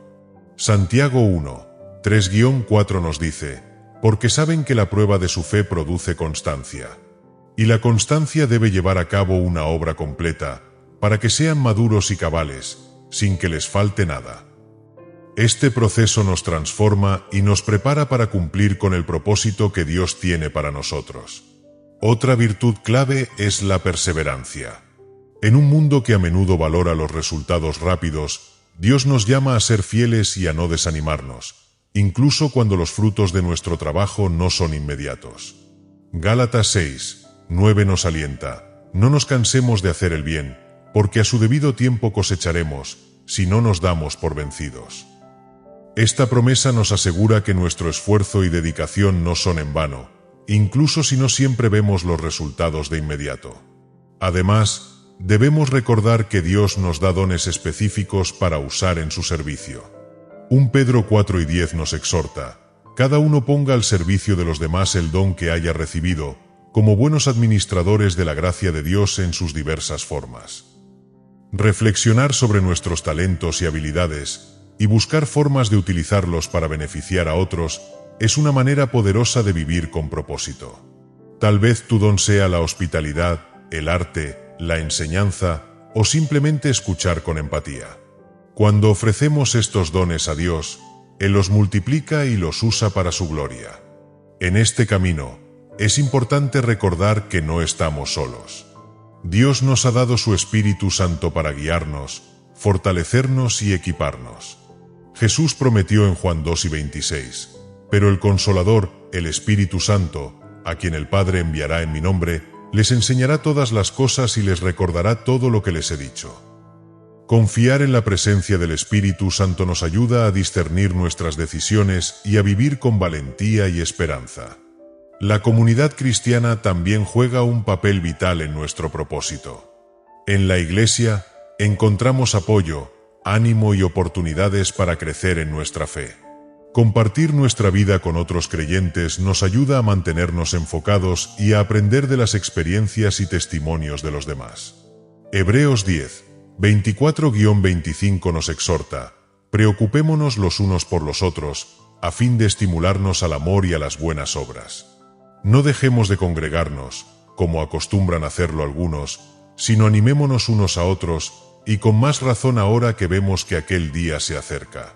Santiago 1, 3-4 nos dice: porque saben que la prueba de su fe produce constancia. Y la constancia debe llevar a cabo una obra completa, para que sean maduros y cabales, sin que les falte nada. Este proceso nos transforma y nos prepara para cumplir con el propósito que Dios tiene para nosotros. Otra virtud clave es la perseverancia. En un mundo que a menudo valora los resultados rápidos, Dios nos llama a ser fieles y a no desanimarnos, incluso cuando los frutos de nuestro trabajo no son inmediatos. Gálatas 6, 9 nos alienta: no nos cansemos de hacer el bien, porque a su debido tiempo cosecharemos, si no nos damos por vencidos. Esta promesa nos asegura que nuestro esfuerzo y dedicación no son en vano, incluso si no siempre vemos los resultados de inmediato. Además, debemos recordar que Dios nos da dones específicos para usar en su servicio. 1 Pedro 4:10 nos exhorta: cada uno ponga al servicio de los demás el don que haya recibido, como buenos administradores de la gracia de Dios en sus diversas formas. Reflexionar sobre nuestros talentos y habilidades, y buscar formas de utilizarlos para beneficiar a otros, es una manera poderosa de vivir con propósito. Tal vez tu don sea la hospitalidad, el arte, la enseñanza o simplemente escuchar con empatía. Cuando ofrecemos estos dones a Dios, Él los multiplica y los usa para su gloria. En este camino, es importante recordar que no estamos solos. Dios nos ha dado su Espíritu Santo para guiarnos, fortalecernos y equiparnos. Jesús prometió en Juan 2:26: pero el Consolador, el Espíritu Santo, a quien el Padre enviará en mi nombre, les enseñará todas las cosas y les recordará todo lo que les he dicho. Confiar en la presencia del Espíritu Santo nos ayuda a discernir nuestras decisiones y a vivir con valentía y esperanza. La comunidad cristiana también juega un papel vital en nuestro propósito. En la Iglesia, encontramos apoyo, ánimo y oportunidades para crecer en nuestra fe. Compartir nuestra vida con otros creyentes nos ayuda a mantenernos enfocados y a aprender de las experiencias y testimonios de los demás. Hebreos 10, 24-25 nos exhorta: preocupémonos los unos por los otros, a fin de estimularnos al amor y a las buenas obras. No dejemos de congregarnos, como acostumbran hacerlo algunos, sino animémonos unos a otros, y con más razón ahora que vemos que aquel día se acerca.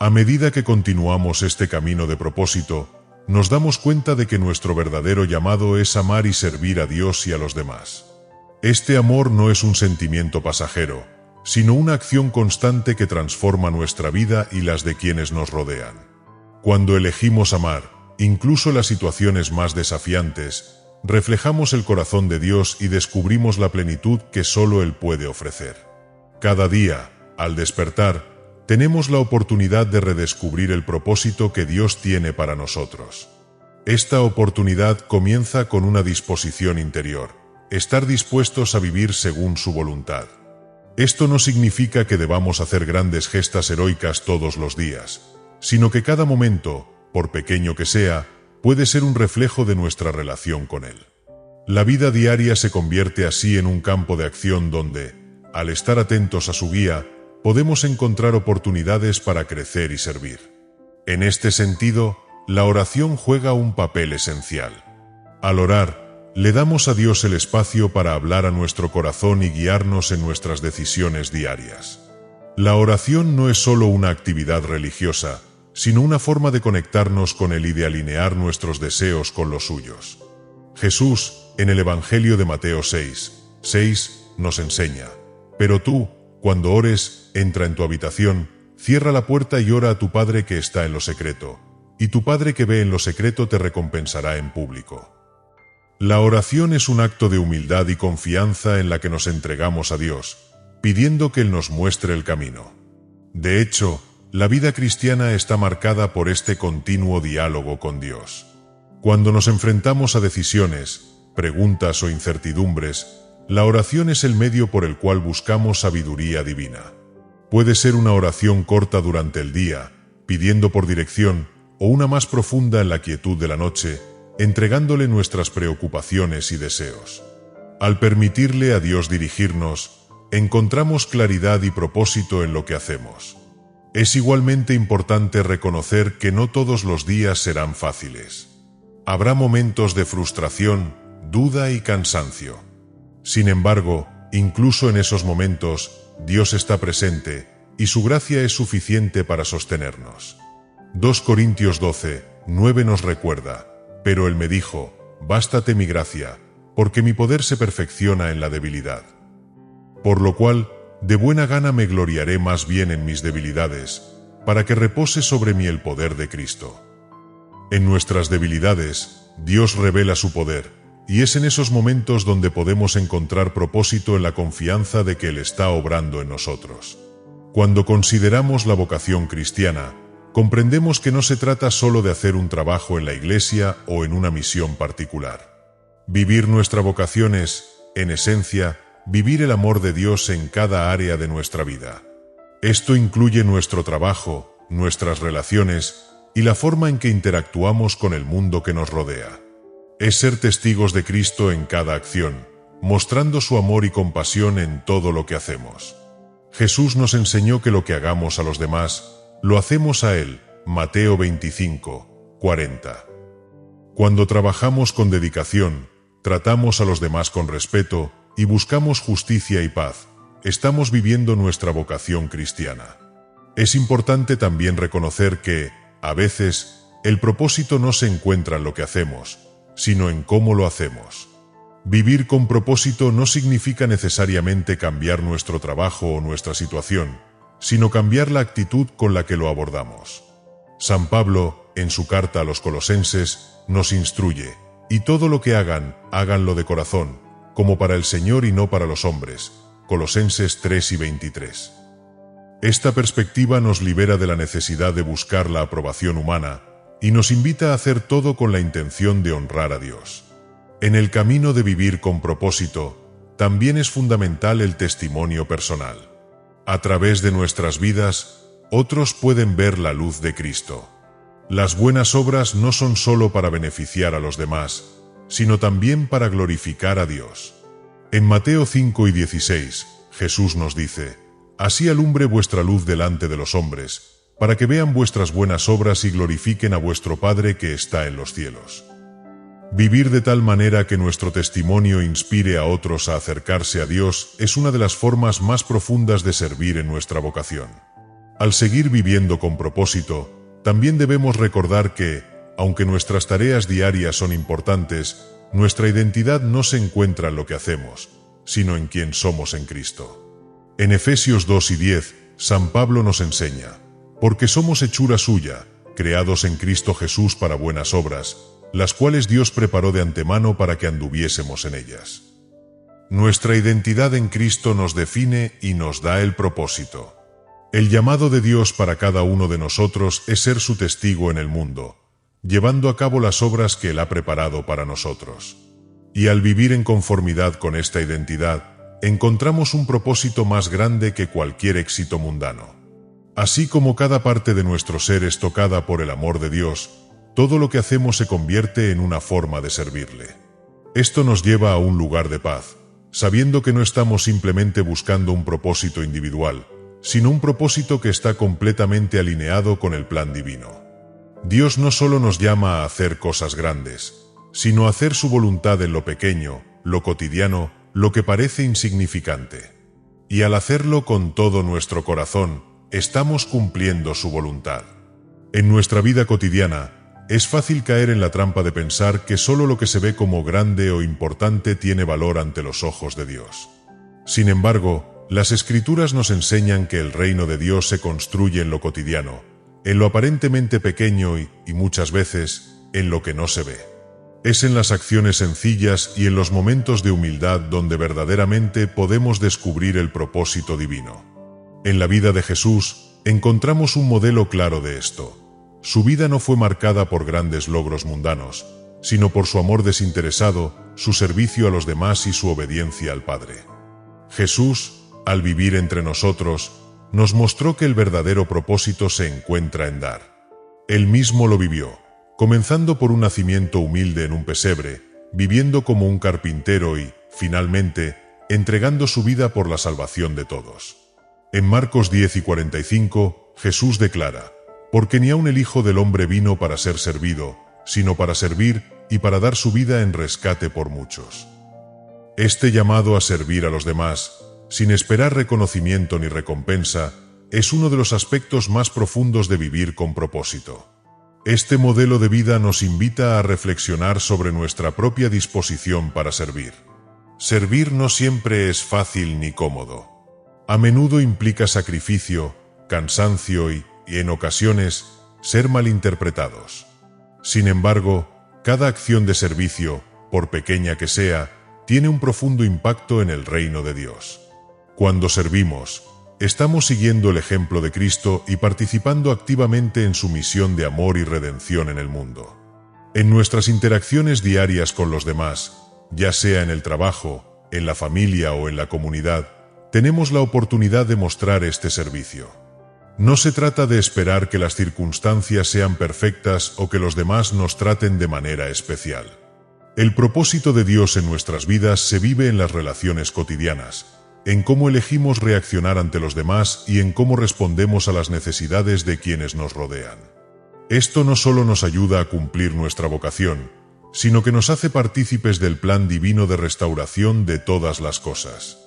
A medida que continuamos este camino de propósito, nos damos cuenta de que nuestro verdadero llamado es amar y servir a Dios y a los demás. Este amor no es un sentimiento pasajero, sino una acción constante que transforma nuestra vida y las de quienes nos rodean. Cuando elegimos amar, incluso en las situaciones más desafiantes, reflejamos el corazón de Dios y descubrimos la plenitud que solo Él puede ofrecer. Cada día, al despertar, tenemos la oportunidad de redescubrir el propósito que Dios tiene para nosotros. Esta oportunidad comienza con una disposición interior: estar dispuestos a vivir según su voluntad. Esto no significa que debamos hacer grandes gestas heroicas todos los días, sino que cada momento, por pequeño que sea, puede ser un reflejo de nuestra relación con Él. La vida diaria se convierte así en un campo de acción donde, al estar atentos a su guía, podemos encontrar oportunidades para crecer y servir. En este sentido, la oración juega un papel esencial. Al orar, le damos a Dios el espacio para hablar a nuestro corazón y guiarnos en nuestras decisiones diarias. La oración no es solo una actividad religiosa, sino una forma de conectarnos con Él y de alinear nuestros deseos con los suyos. Jesús, en el Evangelio de Mateo 6:6, nos enseña: Pero tú, cuando ores, entra en tu habitación, cierra la puerta y ora a tu Padre que está en lo secreto, y tu Padre que ve en lo secreto te recompensará en público. La oración es un acto de humildad y confianza en la que nos entregamos a Dios, pidiendo que Él nos muestre el camino. De hecho, la vida cristiana está marcada por este continuo diálogo con Dios. Cuando nos enfrentamos a decisiones, preguntas o incertidumbres, la oración es el medio por el cual buscamos sabiduría divina. Puede ser una oración corta durante el día, pidiendo por dirección, o una más profunda en la quietud de la noche, entregándole nuestras preocupaciones y deseos. Al permitirle a Dios dirigirnos, encontramos claridad y propósito en lo que hacemos. Es igualmente importante reconocer que no todos los días serán fáciles. Habrá momentos de frustración, duda y cansancio. Sin embargo, incluso en esos momentos, Dios está presente y su gracia es suficiente para sostenernos. 2 Corintios 12:9 nos recuerda: pero Él me dijo, bástate mi gracia, porque mi poder se perfecciona en la debilidad. Por lo cual, de buena gana me gloriaré más bien en mis debilidades, para que repose sobre mí el poder de Cristo. En nuestras debilidades, Dios revela su poder, y es en esos momentos donde podemos encontrar propósito en la confianza de que Él está obrando en nosotros. Cuando consideramos la vocación cristiana, comprendemos que no se trata solo de hacer un trabajo en la iglesia o en una misión particular. Vivir nuestra vocación es, en esencia, vivir el amor de Dios en cada área de nuestra vida. Esto incluye nuestro trabajo, nuestras relaciones y la forma en que interactuamos con el mundo que nos rodea. Es ser testigos de Cristo en cada acción, mostrando su amor y compasión en todo lo que hacemos. Jesús nos enseñó que lo que hagamos a los demás, lo hacemos a Él, Mateo 25:40. Cuando trabajamos con dedicación, tratamos a los demás con respeto y buscamos justicia y paz, estamos viviendo nuestra vocación cristiana. Es importante también reconocer que, a veces, el propósito no se encuentra en lo que hacemos, sino en cómo lo hacemos. Vivir con propósito no significa necesariamente cambiar nuestro trabajo o nuestra situación, sino cambiar la actitud con la que lo abordamos. San Pablo, en su carta a los Colosenses, nos instruye: y todo lo que hagan, háganlo de corazón, como para el Señor y no para los hombres. Colosenses 3:23. Esta perspectiva nos libera de la necesidad de buscar la aprobación humana y nos invita a hacer todo con la intención de honrar a Dios. En el camino de vivir con propósito, también es fundamental el testimonio personal. A través de nuestras vidas, otros pueden ver la luz de Cristo. Las buenas obras no son solo para beneficiar a los demás, sino también para glorificar a Dios. En Mateo 5:16, Jesús nos dice: así alumbre vuestra luz delante de los hombres, para que vean vuestras buenas obras y glorifiquen a vuestro Padre que está en los cielos. Vivir de tal manera que nuestro testimonio inspire a otros a acercarse a Dios es una de las formas más profundas de servir en nuestra vocación. Al seguir viviendo con propósito, también debemos recordar que, aunque nuestras tareas diarias son importantes, nuestra identidad no se encuentra en lo que hacemos, sino en quién somos en Cristo. En Efesios 2:10, San Pablo nos enseña: porque somos hechura suya, creados en Cristo Jesús para buenas obras, las cuales Dios preparó de antemano para que anduviésemos en ellas. Nuestra identidad en Cristo nos define y nos da el propósito. El llamado de Dios para cada uno de nosotros es ser su testigo en el mundo, llevando a cabo las obras que Él ha preparado para nosotros. Y al vivir en conformidad con esta identidad, encontramos un propósito más grande que cualquier éxito mundano. Así como cada parte de nuestro ser es tocada por el amor de Dios, todo lo que hacemos se convierte en una forma de servirle. Esto nos lleva a un lugar de paz, sabiendo que no estamos simplemente buscando un propósito individual, sino un propósito que está completamente alineado con el plan divino. Dios no solo nos llama a hacer cosas grandes, sino a hacer su voluntad en lo pequeño, lo cotidiano, lo que parece insignificante. Y al hacerlo con todo nuestro corazón, estamos cumpliendo su voluntad. En nuestra vida cotidiana, es fácil caer en la trampa de pensar que solo lo que se ve como grande o importante tiene valor ante los ojos de Dios. Sin embargo, Las Escrituras nos enseñan que el reino de Dios se construye en lo cotidiano, en lo aparentemente pequeño y muchas veces, en lo que no se ve. Es en las acciones sencillas y en los momentos de humildad donde verdaderamente podemos descubrir el propósito divino. En la vida de Jesús encontramos un modelo claro de esto. Su vida no fue marcada por grandes logros mundanos, sino por su amor desinteresado, su servicio a los demás y su obediencia al Padre. Jesús, al vivir entre nosotros, nos mostró que el verdadero propósito se encuentra en dar. Él mismo lo vivió, comenzando por un nacimiento humilde en un pesebre, viviendo como un carpintero y, finalmente, entregando su vida por la salvación de todos. En Marcos 10:45, Jesús declara: «Porque ni aun el Hijo del Hombre vino para ser servido, sino para servir y para dar su vida en rescate por muchos». Este llamado a servir a los demás, sin esperar reconocimiento ni recompensa, es uno de los aspectos más profundos de vivir con propósito. Este modelo de vida nos invita a reflexionar sobre nuestra propia disposición para servir. Servir no siempre es fácil ni cómodo. A menudo implica sacrificio, cansancio y, en ocasiones, ser malinterpretados. Sin embargo, cada acción de servicio, por pequeña que sea, tiene un profundo impacto en el reino de Dios. Cuando servimos, estamos siguiendo el ejemplo de Cristo y participando activamente en su misión de amor y redención en el mundo. En nuestras interacciones diarias con los demás, ya sea en el trabajo, en la familia o en la comunidad, tenemos la oportunidad de mostrar este servicio. No se trata de esperar que las circunstancias sean perfectas o que los demás nos traten de manera especial. El propósito de Dios en nuestras vidas se vive en las relaciones cotidianas, en cómo elegimos reaccionar ante los demás y en cómo respondemos a las necesidades de quienes nos rodean. Esto no solo nos ayuda a cumplir nuestra vocación, sino que nos hace partícipes del plan divino de restauración de todas las cosas.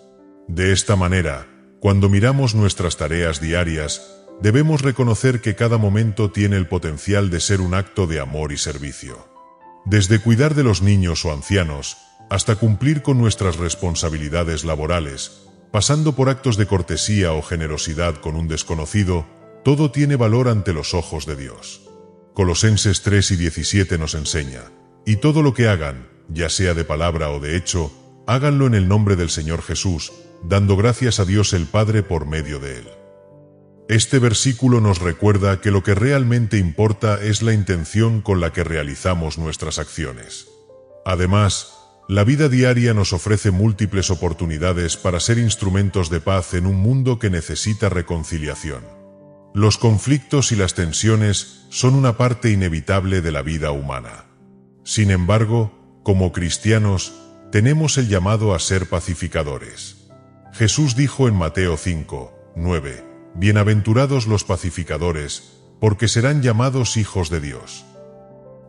De esta manera, cuando miramos nuestras tareas diarias, debemos reconocer que cada momento tiene el potencial de ser un acto de amor y servicio. Desde cuidar de los niños o ancianos, hasta cumplir con nuestras responsabilidades laborales, pasando por actos de cortesía o generosidad con un desconocido, todo tiene valor ante los ojos de Dios. Colosenses 3:17 nos enseña: «Y todo lo que hagan, ya sea de palabra o de hecho, háganlo en el nombre del Señor Jesús, dando gracias a Dios el Padre por medio de Él». Este versículo nos recuerda que lo que realmente importa es la intención con la que realizamos nuestras acciones. Además, la vida diaria nos ofrece múltiples oportunidades para ser instrumentos de paz en un mundo que necesita reconciliación. Los conflictos y las tensiones son una parte inevitable de la vida humana. Sin embargo, como cristianos, tenemos el llamado a ser pacificadores. Jesús dijo en Mateo 5:9: «Bienaventurados los pacificadores, porque serán llamados hijos de Dios».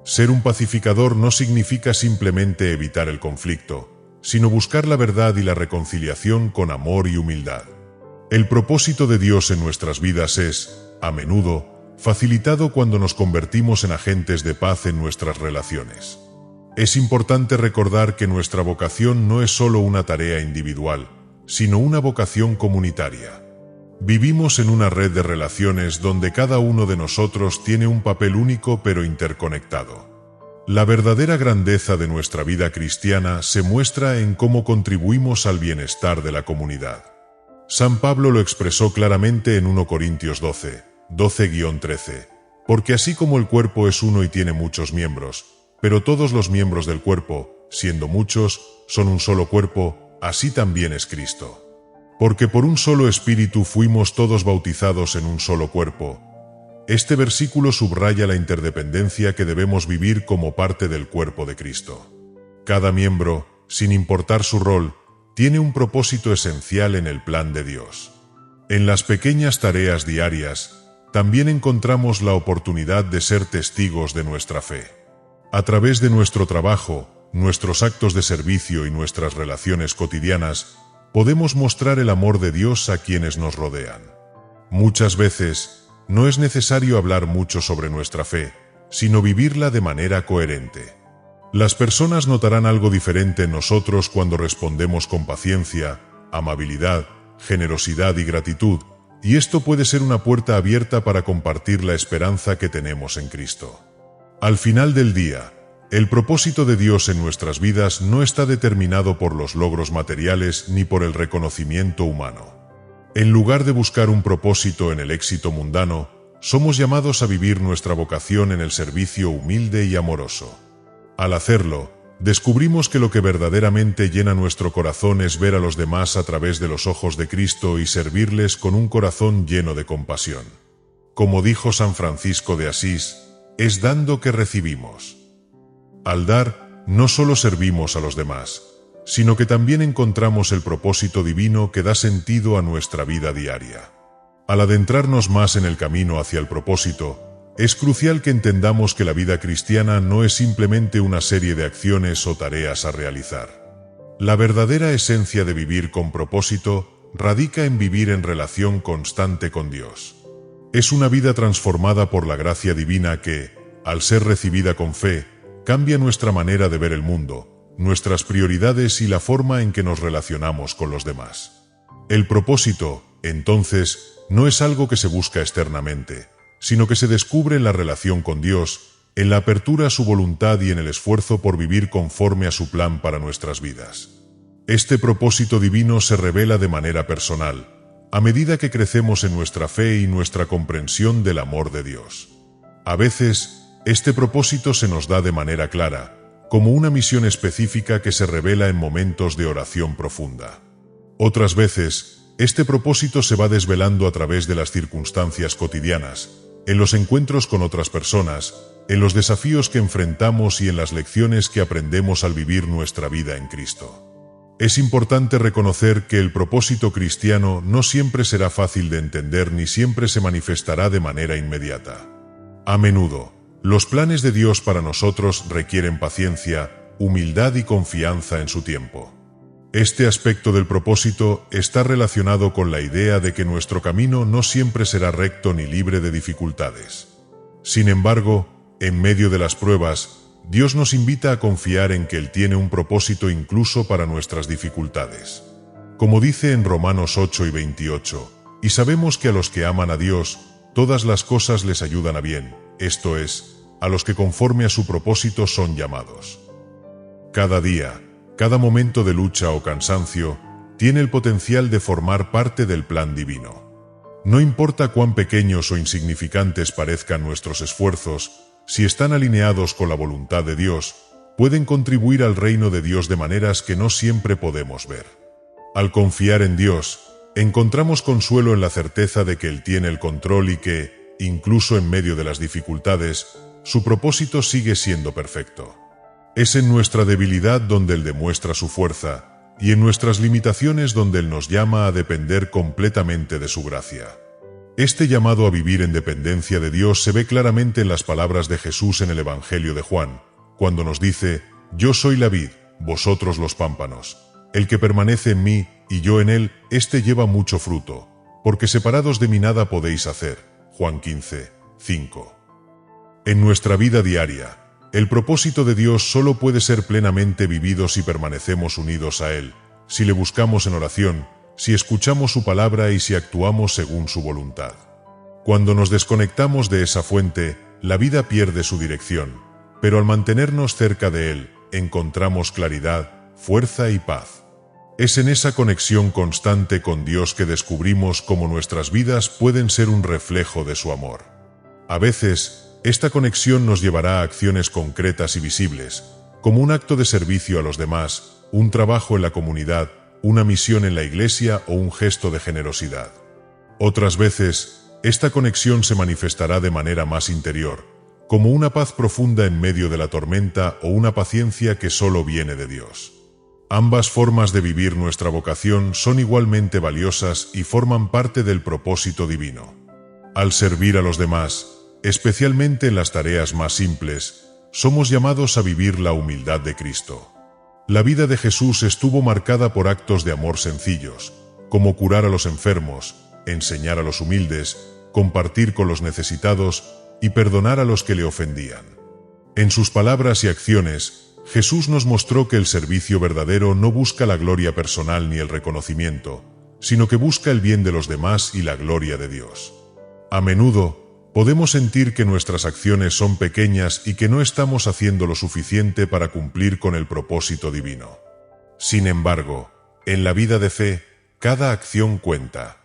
Ser un pacificador no significa simplemente evitar el conflicto, sino buscar la verdad y la reconciliación con amor y humildad. El propósito de Dios en nuestras vidas es, a menudo, facilitado cuando nos convertimos en agentes de paz en nuestras relaciones. Es importante recordar que nuestra vocación no es solo una tarea individual, sino una vocación comunitaria. Vivimos en una red de relaciones donde cada uno de nosotros tiene un papel único pero interconectado. La verdadera grandeza de nuestra vida cristiana se muestra en cómo contribuimos al bienestar de la comunidad. San Pablo lo expresó claramente en 1 Corintios 12:13, «Porque así como el cuerpo es uno y tiene muchos miembros, pero todos los miembros del cuerpo, siendo muchos, son un solo cuerpo, así también es Cristo. Porque por un solo espíritu fuimos todos bautizados en un solo cuerpo». Este versículo subraya la interdependencia que debemos vivir como parte del cuerpo de Cristo. Cada miembro, sin importar su rol, tiene un propósito esencial en el plan de Dios. En las pequeñas tareas diarias, también encontramos la oportunidad de ser testigos de nuestra fe. A través de nuestro trabajo, nuestros actos de servicio y nuestras relaciones cotidianas, podemos mostrar el amor de Dios a quienes nos rodean. Muchas veces, no es necesario hablar mucho sobre nuestra fe, sino vivirla de manera coherente. Las personas notarán algo diferente en nosotros cuando respondemos con paciencia, amabilidad generosidad y gratitud, y esto puede ser una puerta abierta para compartir la esperanza que tenemos en Cristo. Al final del día, el propósito de Dios en nuestras vidas no está determinado por los logros materiales ni por el reconocimiento humano. En lugar de buscar un propósito en el éxito mundano, somos llamados a vivir nuestra vocación en el servicio humilde y amoroso. Al hacerlo, descubrimos que lo que verdaderamente llena nuestro corazón es ver a los demás a través de los ojos de Cristo y servirles con un corazón lleno de compasión. Como dijo San Francisco de Asís, es dando que recibimos. Al dar, no solo servimos a los demás, sino que también encontramos el propósito divino que da sentido a nuestra vida diaria. Al adentrarnos más en el camino hacia el propósito, es crucial que entendamos que la vida cristiana no es simplemente una serie de acciones o tareas a realizar. La verdadera esencia de vivir con propósito radica en vivir en relación constante con Dios. Es una vida transformada por la gracia divina que, al ser recibida con fe, cambia nuestra manera de ver el mundo, nuestras prioridades y la forma en que nos relacionamos con los demás. El propósito, entonces, no es algo que se busca externamente, sino que se descubre en la relación con Dios, en la apertura a su voluntad y en el esfuerzo por vivir conforme a su plan para nuestras vidas. Este propósito divino se revela de manera personal, a medida que crecemos en nuestra fe y nuestra comprensión del amor de Dios. A veces, este propósito se nos da de manera clara, como una misión específica que se revela en momentos de oración profunda. Otras veces, este propósito se va desvelando a través de las circunstancias cotidianas, en los encuentros con otras personas, en los desafíos que enfrentamos y en las lecciones que aprendemos al vivir nuestra vida en Cristo. Es importante reconocer que el propósito cristiano no siempre será fácil de entender ni siempre se manifestará de manera inmediata. A menudo, los planes de Dios para nosotros requieren paciencia, humildad y confianza en su tiempo. Este aspecto del propósito está relacionado con la idea de que nuestro camino no siempre será recto ni libre de dificultades. Sin embargo, en medio de las pruebas, Dios nos invita a confiar en que Él tiene un propósito incluso para nuestras dificultades. Como dice en Romanos 8 y 28, y sabemos que a los que aman a Dios, todas las cosas les ayudan a bien, esto es, a los que conforme a su propósito son llamados. Cada día, cada momento de lucha o cansancio, tiene el potencial de formar parte del plan divino. No importa cuán pequeños o insignificantes parezcan nuestros esfuerzos, si están alineados con la voluntad de Dios, pueden contribuir al reino de Dios de maneras que no siempre podemos ver. Al confiar en Dios, encontramos consuelo en la certeza de que Él tiene el control y que, incluso en medio de las dificultades, su propósito sigue siendo perfecto. Es en nuestra debilidad donde Él demuestra su fuerza, y en nuestras limitaciones donde Él nos llama a depender completamente de su gracia. Este llamado a vivir en dependencia de Dios se ve claramente en las palabras de Jesús en el Evangelio de Juan, cuando nos dice: «Yo soy la vid, vosotros los pámpanos. El que permanece en mí, y yo en él, éste lleva mucho fruto, porque separados de mí nada podéis hacer». Juan 15, 5. En nuestra vida diaria, el propósito de Dios solo puede ser plenamente vivido si permanecemos unidos a Él, si le buscamos en oración, si escuchamos su palabra y si actuamos según su voluntad. Cuando nos desconectamos de esa fuente, la vida pierde su dirección, pero al mantenernos cerca de Él, encontramos claridad, fuerza y paz. Es en esa conexión constante con Dios que descubrimos cómo nuestras vidas pueden ser un reflejo de su amor. A veces, esta conexión nos llevará a acciones concretas y visibles, como un acto de servicio a los demás, un trabajo en la comunidad, una misión en la iglesia o un gesto de generosidad. Otras veces, esta conexión se manifestará de manera más interior, como una paz profunda en medio de la tormenta o una paciencia que solo viene de Dios. Ambas formas de vivir nuestra vocación son igualmente valiosas y forman parte del propósito divino. Al servir a los demás, especialmente en las tareas más simples, somos llamados a vivir la humildad de Cristo. La vida de Jesús estuvo marcada por actos de amor sencillos, como curar a los enfermos, enseñar a los humildes, compartir con los necesitados y perdonar a los que le ofendían. En sus palabras y acciones, Jesús nos mostró que el servicio verdadero no busca la gloria personal ni el reconocimiento, sino que busca el bien de los demás y la gloria de Dios. A menudo, podemos sentir que nuestras acciones son pequeñas y que no estamos haciendo lo suficiente para cumplir con el propósito divino. Sin embargo, en la vida de fe, cada acción cuenta.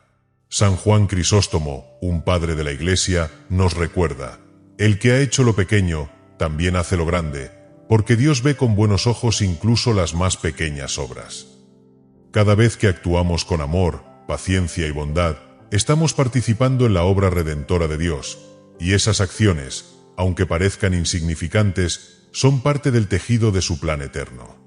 San Juan Crisóstomo, un padre de la Iglesia, nos recuerda: el que ha hecho lo pequeño, también hace lo grande, porque Dios ve con buenos ojos incluso las más pequeñas obras. Cada vez que actuamos con amor, paciencia y bondad, estamos participando en la obra redentora de Dios, y esas acciones, aunque parezcan insignificantes, son parte del tejido de su plan eterno.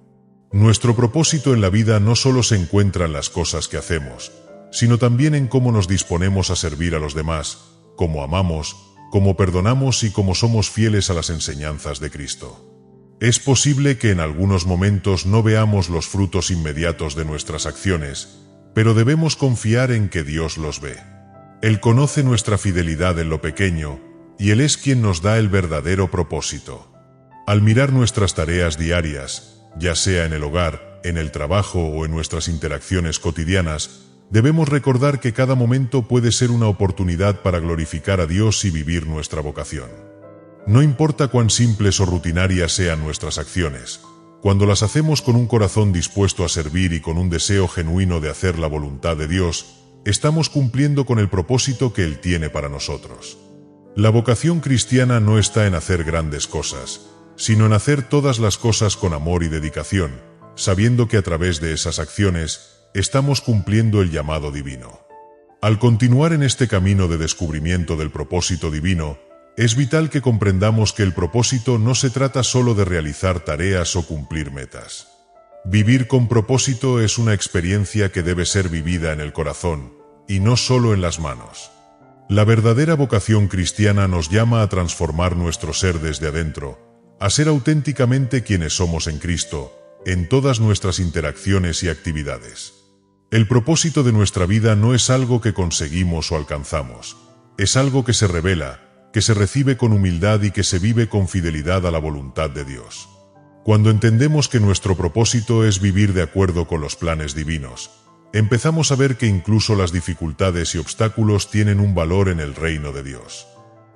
Nuestro propósito en la vida no solo se encuentra en las cosas que hacemos, sino también en cómo nos disponemos a servir a los demás, cómo amamos, cómo perdonamos y cómo somos fieles a las enseñanzas de Cristo. Es posible que en algunos momentos no veamos los frutos inmediatos de nuestras acciones, pero debemos confiar en que Dios los ve. Él conoce nuestra fidelidad en lo pequeño, y Él es quien nos da el verdadero propósito. Al mirar nuestras tareas diarias, ya sea en el hogar, en el trabajo o en nuestras interacciones cotidianas, debemos recordar que cada momento puede ser una oportunidad para glorificar a Dios y vivir nuestra vocación. No importa cuán simples o rutinarias sean nuestras acciones, cuando las hacemos con un corazón dispuesto a servir y con un deseo genuino de hacer la voluntad de Dios, estamos cumpliendo con el propósito que Él tiene para nosotros. La vocación cristiana no está en hacer grandes cosas, sino en hacer todas las cosas con amor y dedicación, sabiendo que a través de esas acciones estamos cumpliendo el llamado divino. Al continuar en este camino de descubrimiento del propósito divino, es vital que comprendamos que el propósito no se trata solo de realizar tareas o cumplir metas. Vivir con propósito es una experiencia que debe ser vivida en el corazón, y no solo en las manos. La verdadera vocación cristiana nos llama a transformar nuestro ser desde adentro, a ser auténticamente quienes somos en Cristo, en todas nuestras interacciones y actividades. El propósito de nuestra vida no es algo que conseguimos o alcanzamos, es algo que se revela, que se recibe con humildad y que se vive con fidelidad a la voluntad de Dios. Cuando entendemos que nuestro propósito es vivir de acuerdo con los planes divinos, empezamos a ver que incluso las dificultades y obstáculos tienen un valor en el reino de Dios.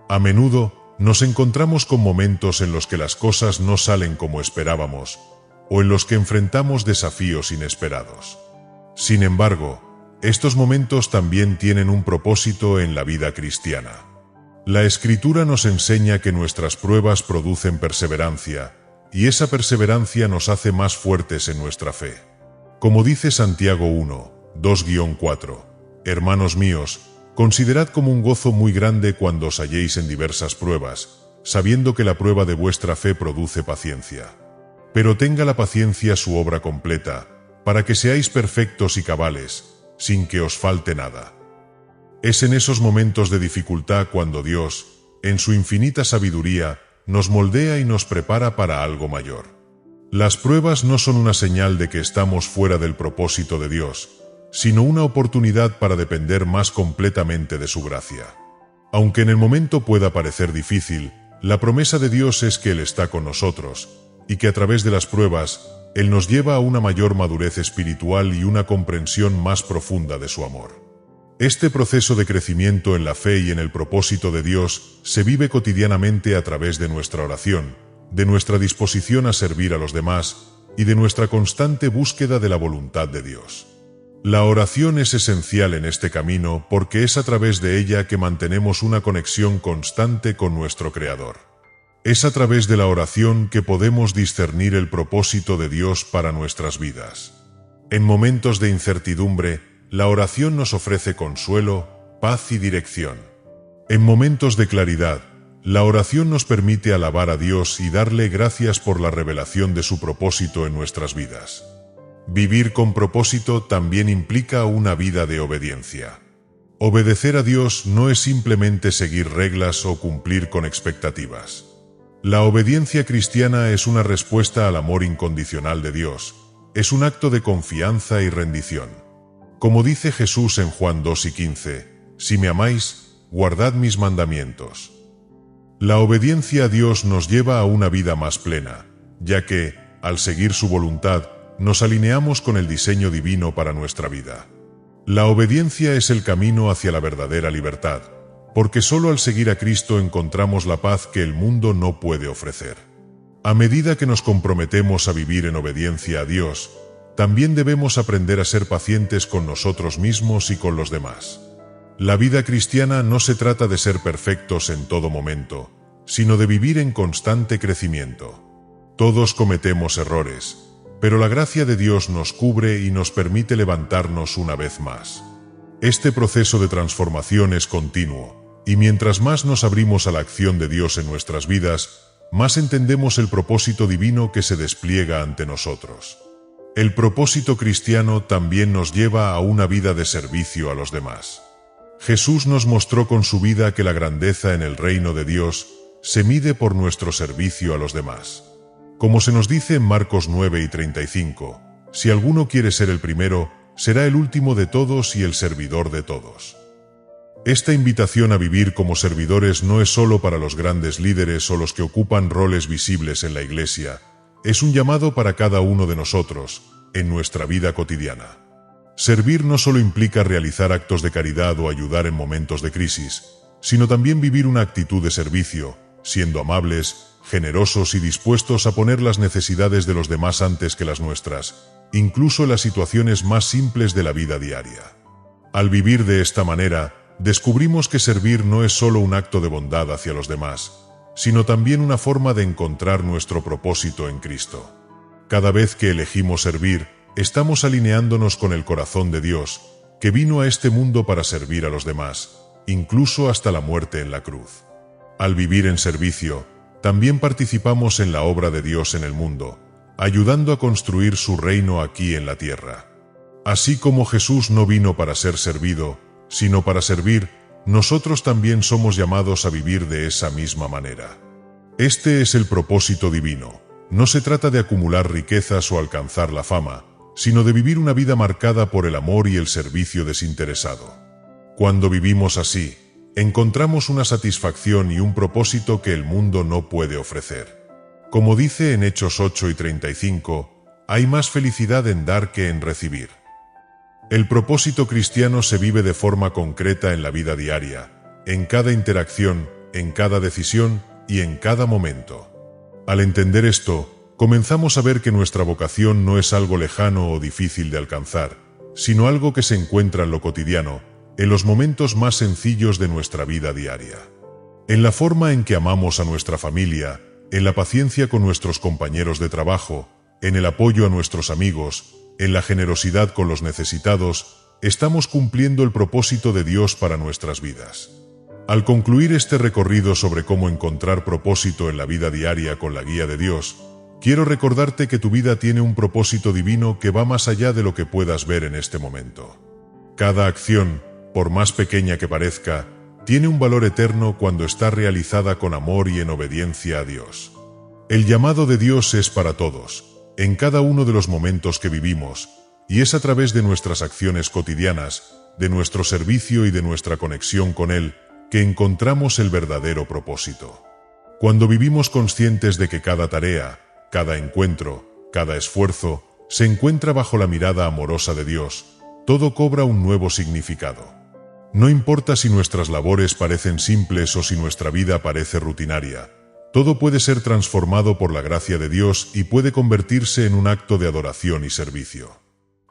A menudo, nos encontramos con momentos en los que las cosas no salen como esperábamos, o en los que enfrentamos desafíos inesperados. Sin embargo, estos momentos también tienen un propósito en la vida cristiana. La Escritura nos enseña que nuestras pruebas producen perseverancia, y esa perseverancia nos hace más fuertes en nuestra fe. Como dice Santiago 1, 2-4, hermanos míos, considerad como un gozo muy grande cuando os halléis en diversas pruebas, sabiendo que la prueba de vuestra fe produce paciencia. Pero tenga la paciencia su obra completa, para que seáis perfectos y cabales, sin que os falte nada. Es en esos momentos de dificultad cuando Dios, en su infinita sabiduría, nos moldea y nos prepara para algo mayor. Las pruebas no son una señal de que estamos fuera del propósito de Dios, sino una oportunidad para depender más completamente de su gracia. Aunque en el momento pueda parecer difícil, la promesa de Dios es que Él está con nosotros, y que a través de las pruebas, Él nos lleva a una mayor madurez espiritual y una comprensión más profunda de su amor. Este proceso de crecimiento en la fe y en el propósito de Dios se vive cotidianamente a través de nuestra oración, de nuestra disposición a servir a los demás y de nuestra constante búsqueda de la voluntad de Dios. La oración es esencial en este camino porque es a través de ella que mantenemos una conexión constante con nuestro Creador. Es a través de la oración que podemos discernir el propósito de Dios para nuestras vidas. En momentos de incertidumbre, la oración nos ofrece consuelo, paz y dirección. En momentos de claridad, la oración nos permite alabar a Dios y darle gracias por la revelación de su propósito en nuestras vidas. Vivir con propósito también implica una vida de obediencia. Obedecer a Dios no es simplemente seguir reglas o cumplir con expectativas. La obediencia cristiana es una respuesta al amor incondicional de Dios, es un acto de confianza y rendición. Como dice Jesús en Juan 2:15, si me amáis, guardad mis mandamientos. La obediencia a Dios nos lleva a una vida más plena, ya que, al seguir su voluntad, nos alineamos con el diseño divino para nuestra vida. La obediencia es el camino hacia la verdadera libertad, porque solo al seguir a Cristo encontramos la paz que el mundo no puede ofrecer. A medida que nos comprometemos a vivir en obediencia a Dios, también debemos aprender a ser pacientes con nosotros mismos y con los demás. La vida cristiana no se trata de ser perfectos en todo momento, sino de vivir en constante crecimiento. Todos cometemos errores, pero la gracia de Dios nos cubre y nos permite levantarnos una vez más. Este proceso de transformación es continuo, y mientras más nos abrimos a la acción de Dios en nuestras vidas, más entendemos el propósito divino que se despliega ante nosotros. El propósito cristiano también nos lleva a una vida de servicio a los demás. Jesús nos mostró con su vida que la grandeza en el reino de Dios se mide por nuestro servicio a los demás. Como se nos dice en Marcos 9:35, si alguno quiere ser el primero, será el último de todos y el servidor de todos. Esta invitación a vivir como servidores no es solo para los grandes líderes o los que ocupan roles visibles en la Iglesia, es un llamado para cada uno de nosotros, en nuestra vida cotidiana. Servir no solo implica realizar actos de caridad o ayudar en momentos de crisis, sino también vivir una actitud de servicio, siendo amables, generosos y dispuestos a poner las necesidades de los demás antes que las nuestras, incluso en las situaciones más simples de la vida diaria. Al vivir de esta manera, descubrimos que servir no es solo un acto de bondad hacia los demás, sino también una forma de encontrar nuestro propósito en Cristo. Cada vez que elegimos servir, estamos alineándonos con el corazón de Dios, que vino a este mundo para servir a los demás, incluso hasta la muerte en la cruz. Al vivir en servicio, también participamos en la obra de Dios en el mundo, ayudando a construir su reino aquí en la tierra. Así como Jesús no vino para ser servido, sino para servir, nosotros también somos llamados a vivir de esa misma manera. Este es el propósito divino. No se trata de acumular riquezas o alcanzar la fama, sino de vivir una vida marcada por el amor y el servicio desinteresado. Cuando vivimos así, encontramos una satisfacción y un propósito que el mundo no puede ofrecer. Como dice en Hechos 8:35, hay más felicidad en dar que en recibir. El propósito cristiano se vive de forma concreta en la vida diaria, en cada interacción, en cada decisión y en cada momento. Al entender esto, comenzamos a ver que nuestra vocación no es algo lejano o difícil de alcanzar, sino algo que se encuentra en lo cotidiano, en los momentos más sencillos de nuestra vida diaria. En la forma en que amamos a nuestra familia, en la paciencia con nuestros compañeros de trabajo, en el apoyo a nuestros amigos, en la generosidad con los necesitados, estamos cumpliendo el propósito de Dios para nuestras vidas. Al concluir este recorrido sobre cómo encontrar propósito en la vida diaria con la guía de Dios, quiero recordarte que tu vida tiene un propósito divino que va más allá de lo que puedas ver en este momento. Cada acción, por más pequeña que parezca, tiene un valor eterno cuando está realizada con amor y en obediencia a Dios. El llamado de Dios es para todos, en cada uno de los momentos que vivimos, y es a través de nuestras acciones cotidianas, de nuestro servicio y de nuestra conexión con Él, que encontramos el verdadero propósito. Cuando vivimos conscientes de que cada tarea, cada encuentro, cada esfuerzo, se encuentra bajo la mirada amorosa de Dios, todo cobra un nuevo significado. No importa si nuestras labores parecen simples o si nuestra vida parece rutinaria, todo puede ser transformado por la gracia de Dios y puede convertirse en un acto de adoración y servicio.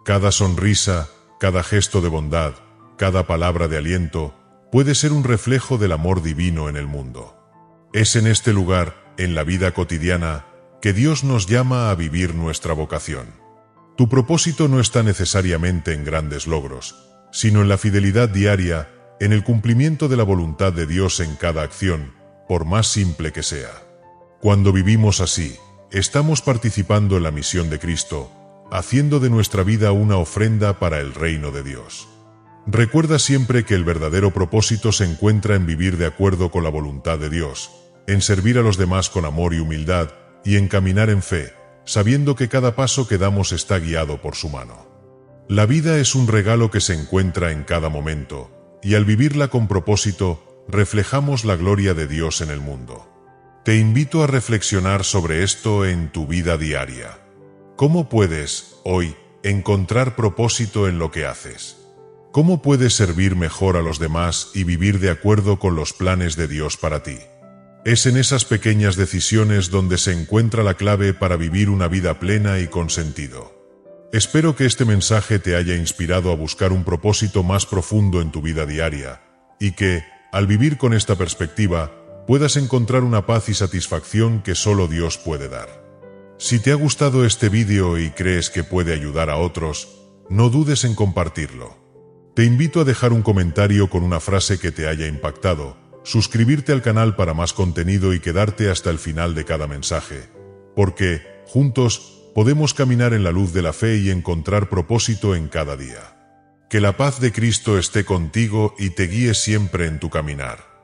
Cada sonrisa, cada gesto de bondad, cada palabra de aliento, puede ser un reflejo del amor divino en el mundo. Es en este lugar, en la vida cotidiana, que Dios nos llama a vivir nuestra vocación. Tu propósito no está necesariamente en grandes logros, sino en la fidelidad diaria, en el cumplimiento de la voluntad de Dios en cada acción, por más simple que sea. Cuando vivimos así, estamos participando en la misión de Cristo, haciendo de nuestra vida una ofrenda para el reino de Dios. Recuerda siempre que el verdadero propósito se encuentra en vivir de acuerdo con la voluntad de Dios, en servir a los demás con amor y humildad, y en caminar en fe, sabiendo que cada paso que damos está guiado por su mano. La vida es un regalo que se encuentra en cada momento, y al vivirla con propósito, reflejamos la gloria de Dios en el mundo. Te invito a reflexionar sobre esto en tu vida diaria. ¿Cómo puedes, hoy, encontrar propósito en lo que haces? ¿Cómo puedes servir mejor a los demás y vivir de acuerdo con los planes de Dios para ti? Es en esas pequeñas decisiones donde se encuentra la clave para vivir una vida plena y con sentido. Espero que este mensaje te haya inspirado a buscar un propósito más profundo en tu vida diaria, y que, al vivir con esta perspectiva, puedas encontrar una paz y satisfacción que solo Dios puede dar. Si te ha gustado este vídeo y crees que puede ayudar a otros, no dudes en compartirlo. Te invito a dejar un comentario con una frase que te haya impactado, suscribirte al canal para más contenido y quedarte hasta el final de cada mensaje, porque, juntos, podemos caminar en la luz de la fe y encontrar propósito en cada día. Que la paz de Cristo esté contigo y te guíe siempre en tu caminar.